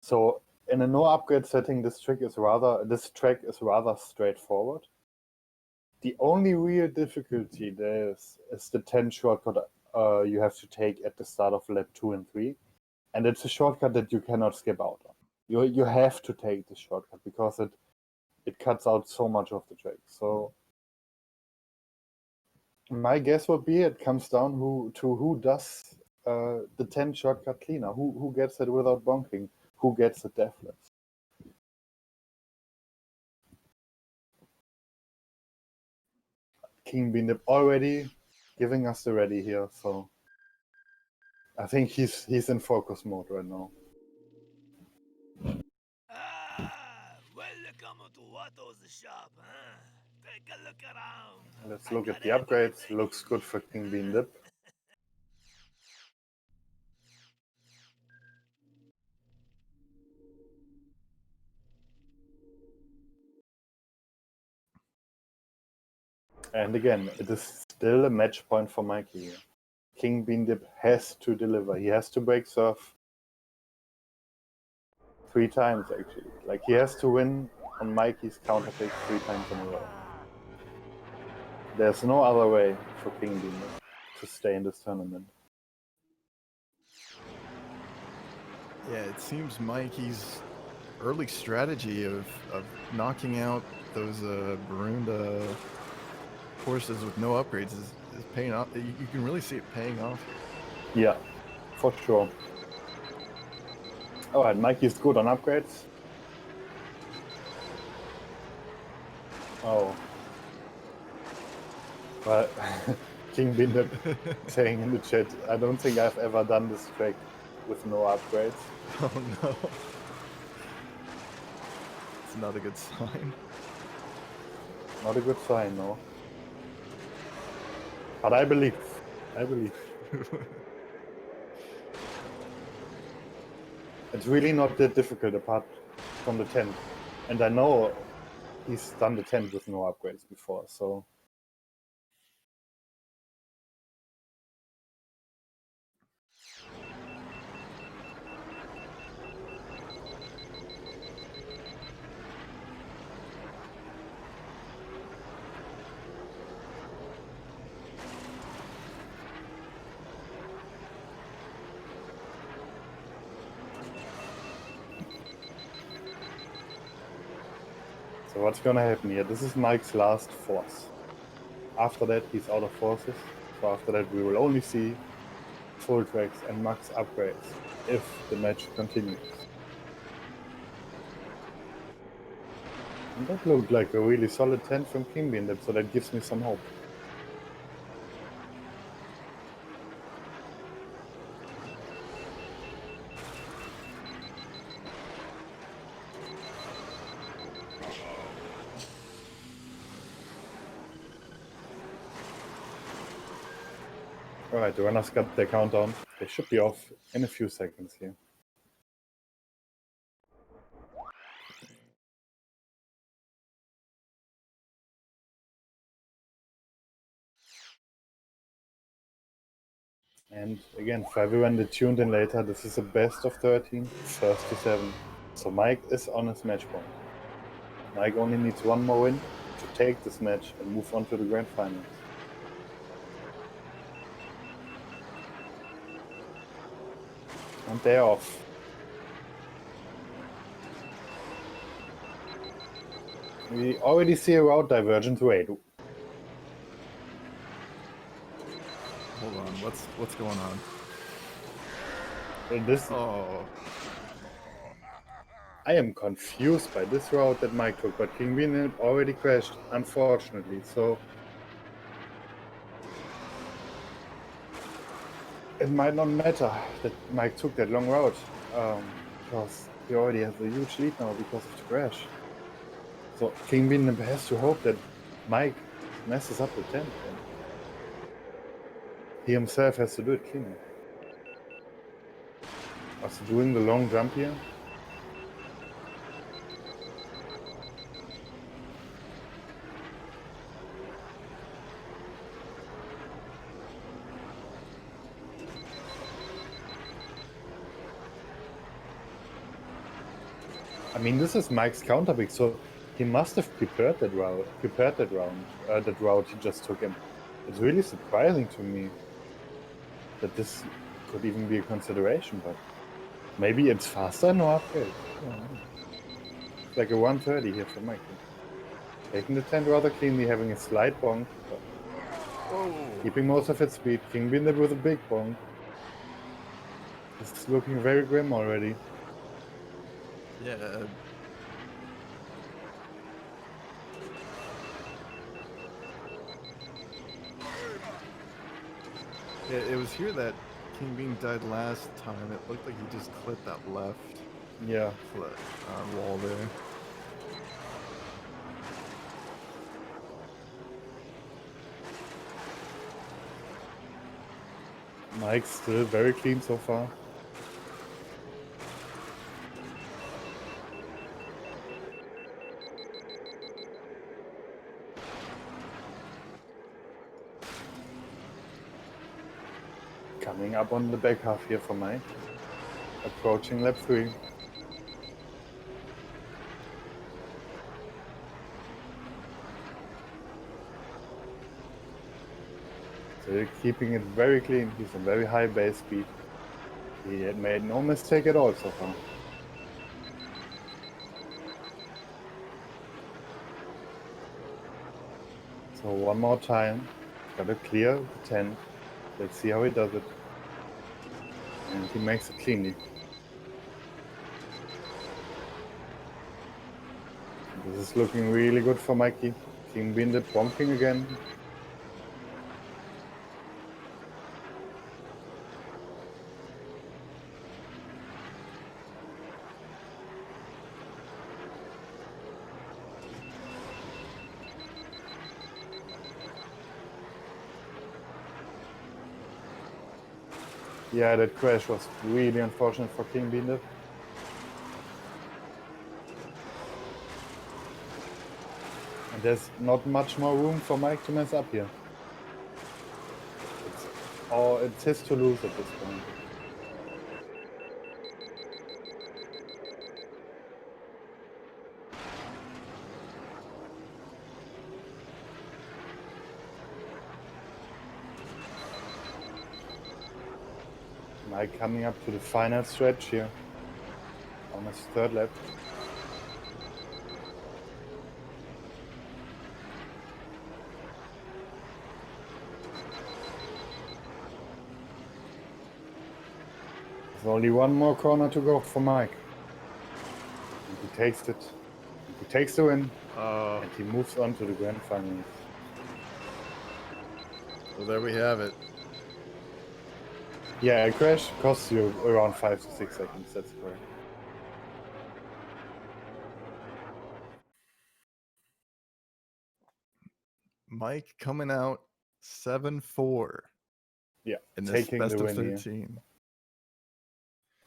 So in a no upgrade setting, this track is rather straightforward. The only real difficulty there is the 10 shortcut you have to take at the start of lap 2 and 3, and it's a shortcut that you cannot skip out on. You have to take the shortcut because it cuts out so much of the track. So my guess would be it comes down to who does the 10 shortcut cleaner, who gets it without bonking, who gets the deathless. kingbeandip already giving us the ready here, so I think he's in focus mode right now. Welcome to Watto's shop, huh? Take a look around. Let's look at the upgrades. Looks good for kingbeandip. And again, it is still a match point for Mikey here. kingbeandip has to deliver. He has to break surf 3 times actually. Like he has to win on Mikey's counterpick 3 times in a row. There's no other way for kingbeandip to stay in this tournament. Yeah, it seems Mikey's early strategy of knocking out those Barunda horses with no upgrades is paying off. You can really see it paying off. Yeah, for sure. Alright, Mikey's good on upgrades. Oh. Well, kingbeandip saying in the chat, I don't think I've ever done this track with no upgrades. Oh no. It's not a good sign. Not a good sign, no. But I believe. I believe. It's really not that difficult apart from the tent. And I know he's done the tent with no upgrades before, so... So what's gonna happen here? This is Mike's last force. After that, he's out of forces. So after that, we will only see full tracks and max upgrades if the match continues. And that looked like a really solid tent from kingbeandip, so that gives me some hope. Alright, the runners got their countdown. They should be off in a few seconds here. And again, for everyone that tuned in later, this is a best of 13, first to 7. So Mike is on his match point. Mike only needs one more win to take this match and move on to the grand finals. And they're off. We already see a route divergence. Wait. Hold on, what's going on? This Oh. I am confused by this route that Mike took, but kingbeandip already crashed, unfortunately, so it might not matter that Mike took that long route, because he already has a huge lead now because of the crash. So kingbeandip has to hope that Mike messes up the tent, and he himself has to do it clean. Also doing the long jump here. I mean, this is Mike's counter pick, so he must have prepared that route. That route he just took in. It's really surprising to me that this could even be a consideration, but maybe it's faster. No upgrade. It's like a 130 here for Mike. Taking the tent rather cleanly, having a slight bonk, but keeping most of its speed. kingbeandip with a big bonk. This is looking very grim already. Yeah. It was here that King Bean died last time. It looked like he just clipped that left Yeah. wall there. Mike's still very clean so far. Coming up on the back half here for Mike. Approaching lap 3. Still keeping it very clean. He's a very high base speed. He had made no mistake at all so far. So one more time. Gotta clear the tent. Let's see how he does it. And he makes it cleanly. This is looking really good for Mikey. Kingbeandip bonking again. Yeah, that crash was really unfortunate for Kingbeandip. And there's not much more room for Mike to mess up here. It's his to lose at this point. Mike coming up to the final stretch here. On his third lap. There's only one more corner to go for Mike. And he takes it. He takes the win. And he moves on to the grand finals. Well, there we have it. Yeah, a crash costs you around 5 to 6 seconds, that's correct. Mike coming out 7-4. Yeah, in this taking best the of win 13.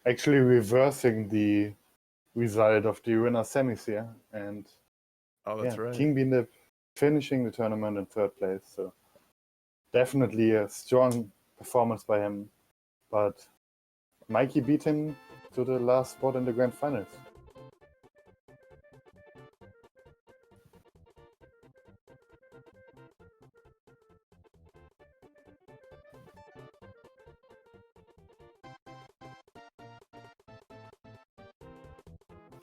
Actually reversing the result of the winner semis here. And Oh, that's right. Kingbeandip finishing the tournament in third place. So definitely a strong performance by him. But Mikey beat him to the last spot in the grand finals.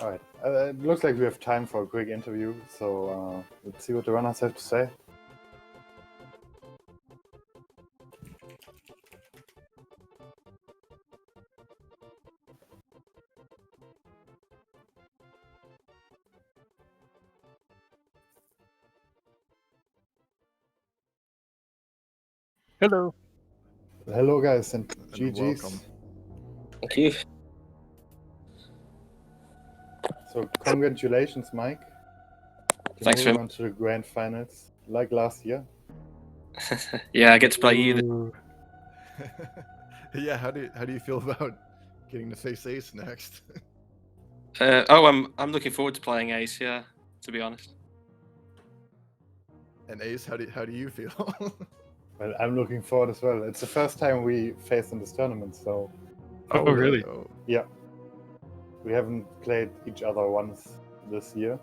Alright, it looks like we have time for a quick interview, so let's see what the runners have to say. Hello. Hello guys and And GG's. welcome. Thank you. So congratulations Mike. Thanks very Moving on to the grand finals like last year. Yeah, I get to play you. Ooh. Yeah, how do you feel about getting to face Ace next? I'm looking forward to playing Ace. Yeah, to be honest. And Ace, how do you feel? Well, I'm looking forward as well. It's the first time we face in this tournament, so Oh, really? Oh. yeah. We haven't played each other once this year.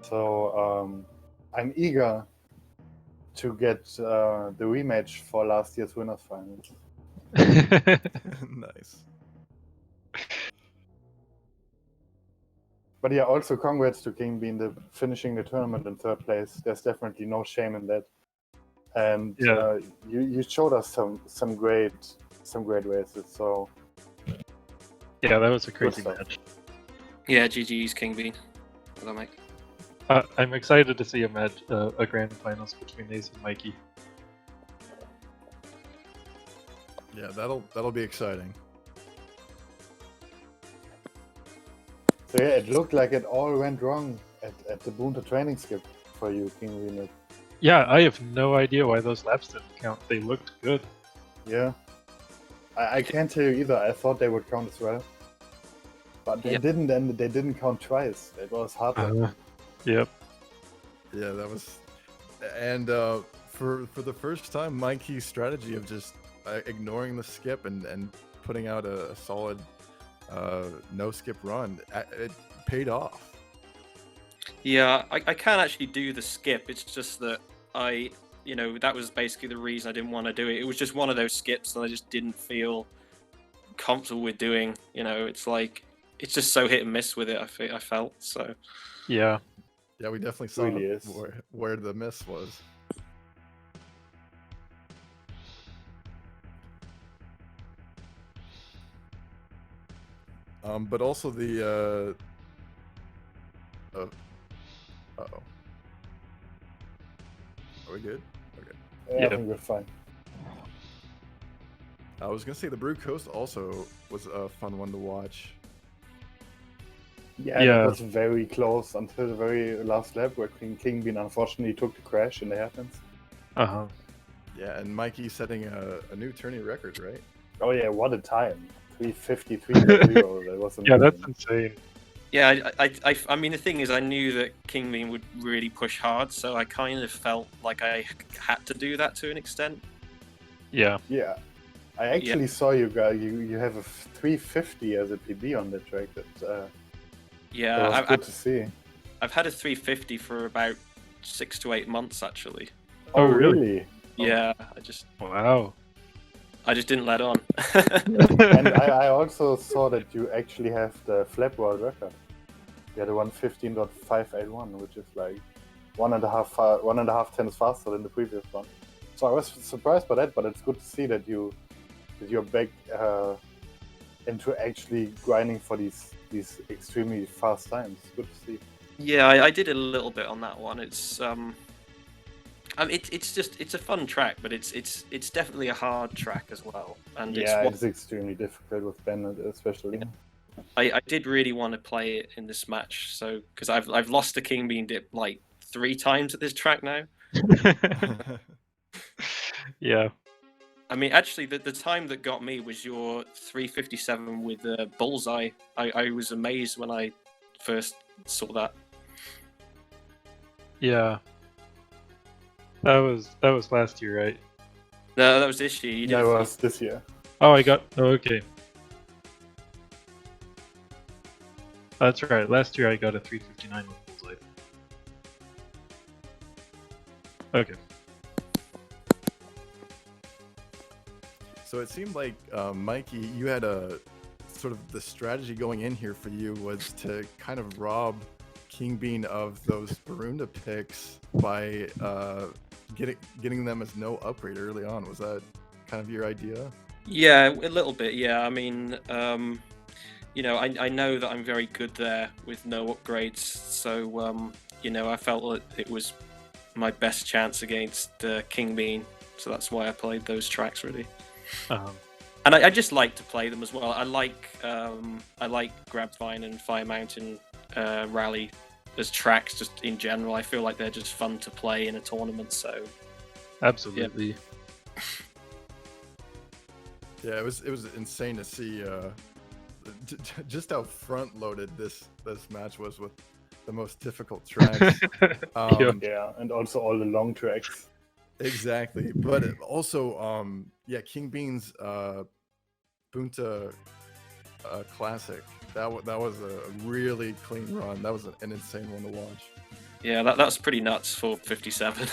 So I'm eager to get the rematch for last year's winners finals. Nice. But yeah, also congrats to Kingbeandip finishing the tournament in third place. There's definitely no shame in that. And Yeah. You showed us some great races. So Yeah, that was a crazy stuff. match. Yeah, GG's King Bean. Hello, mate. I'm excited to see a match, a grand finals between Ace and Mikey. Yeah, that'll be exciting. So yeah, it looked like it all went wrong at the Boonta training skip for you, Kingbeandip. Yeah, I have no idea why those laps didn't count. They looked good. Yeah. I can't tell you either. I thought they would count as well. But they didn't, and they didn't count twice. It was hard. Yep. Yeah, that was, and for the first time, Mikey's strategy of just ignoring the skip and putting out a solid no skip run, it paid off. Yeah, I can actually do the skip. It's just that that was basically the reason I didn't want to do it. It was just one of those skips that I just didn't feel comfortable with doing. It's like it's just so hit and miss with it. I felt so. Yeah. Yeah, we definitely saw Really where the miss was. But also the uh-oh. Are we good? Okay. Yeah, Yeah. I think we're fine. I was gonna say the Brew Coast also was a fun one to watch. Yeah, Yeah. it was very close until the very last lap where King Bean unfortunately took the crash in the hairpins. Uh-huh. Yeah, and Mikey setting a new tourney record, right? Oh yeah, what a time. 3:53.0. That was amazing. Yeah, that's insane. Yeah, I mean, the thing is, I knew that King Bean would really push hard, so I kind of felt like I had to do that to an extent. Yeah. Yeah. I actually saw you guys. You have a 350 as a PB on the track. That Yeah, was good to see. I've had a 350 for about 6 to 8 months, actually. Oh, really? Yeah, Wow. I just didn't let on. And I also saw that you actually have the flap world record. You had a 1:15.581, which is like 1.5 tenths faster than the previous one. So I was surprised by that, but it's good to see that you're back into actually grinding for these extremely fast times. Good to see. Yeah, I did a little bit on that one. It's I mean, it's a fun track, but it's definitely a hard track as well. And Yeah, it's extremely difficult with Bennett, especially. I did really want to play it in this match, so because I've lost the King Bean Dip like 3 times at this track now. Yeah. I mean, actually, the time that got me was your 357 with the bullseye. I was amazed when I first saw that. Yeah. That was last year, right? No, that was this year. You did That it for- was this year. Oh, okay. That's right. Last year I got a 359 with bullseye. Okay. So it seemed like Mikey, you had a sort of the strategy going in here for you was to kind of rob King Bean of those Barunda picks by getting them as no upgrade early on. Was that kind of your idea? Yeah, a little bit. Yeah, I mean, you know, I know that I'm very good there with no upgrades, so you know, I felt that it was my best chance against King Bean, so that's why I played those tracks really. And I just like to play them as well. I like Grabvine and Fire Mountain Rally as tracks just in general. I feel like they're just fun to play in a tournament. So Absolutely. Yeah, it was insane to see just how front loaded this match was with the most difficult tracks. Yeah, and also all the long tracks. Exactly, but also yeah, King Bean's Bunta Classic. That was a really clean run. That was an insane one to watch. Yeah, that's pretty nuts for 57.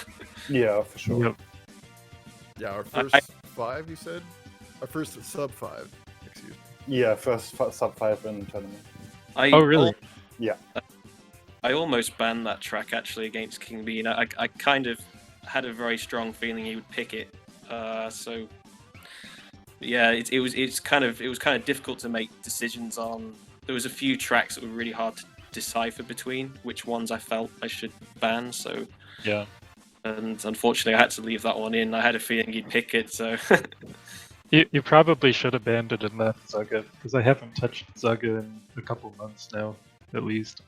Yeah, for sure. Yep. Yeah, our first 5, you said? Our first sub 5, excuse me. Yeah, first sub 5 in the tournament. Oh, really? Yeah. I almost banned that track actually against King Bean. I kind of had a very strong feeling he would pick it. So yeah, it was kind of difficult to make decisions on. There was a few tracks that were really hard to decipher between which ones I felt I should ban. So Yeah. and unfortunately, I had to leave that one in. I had a feeling he'd pick it. So You probably should have banned it and left Zaga, because I haven't touched Zaga in a couple months now, at least.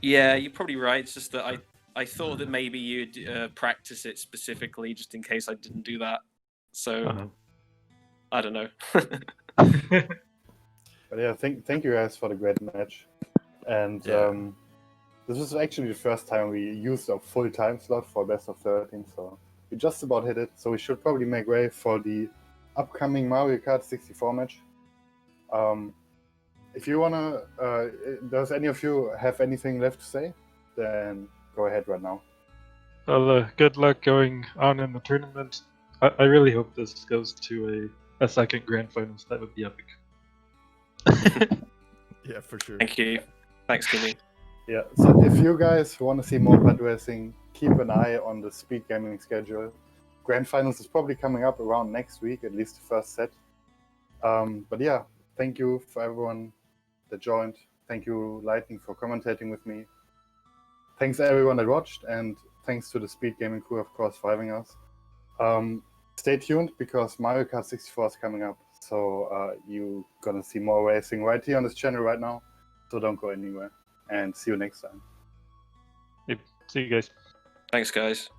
yeah, you're probably right. It's just that I thought that maybe you'd practice it specifically just in case I didn't do that. So I don't know. But yeah, thank you guys for the great match. And this was actually the first time we used a full time slot for best of 13, so we just about hit it. So we should probably make way for the upcoming Mario Kart 64 match. If you wanna, does any of you have anything left to say? Then go ahead right now. Well, good luck going on in the tournament. I really hope this goes to a second grand finals. That would be epic. Yeah, for sure. Thank you. Thanks, Kimmy. Yeah, so if you guys want to see more Podracing, keep an eye on the SpeedGaming schedule. Grand Finals is probably coming up around next week, at least the first set. But yeah, thank you for everyone that joined. Thank you, Lightning, for commentating with me. Thanks everyone that watched, and thanks to the Speed Gaming crew, of course, for having us. Stay tuned because Mario Kart 64 is coming up, so you're gonna see more racing right here on this channel right now. So don't go anywhere, and see you next time. Yep. See you guys. Thanks, guys.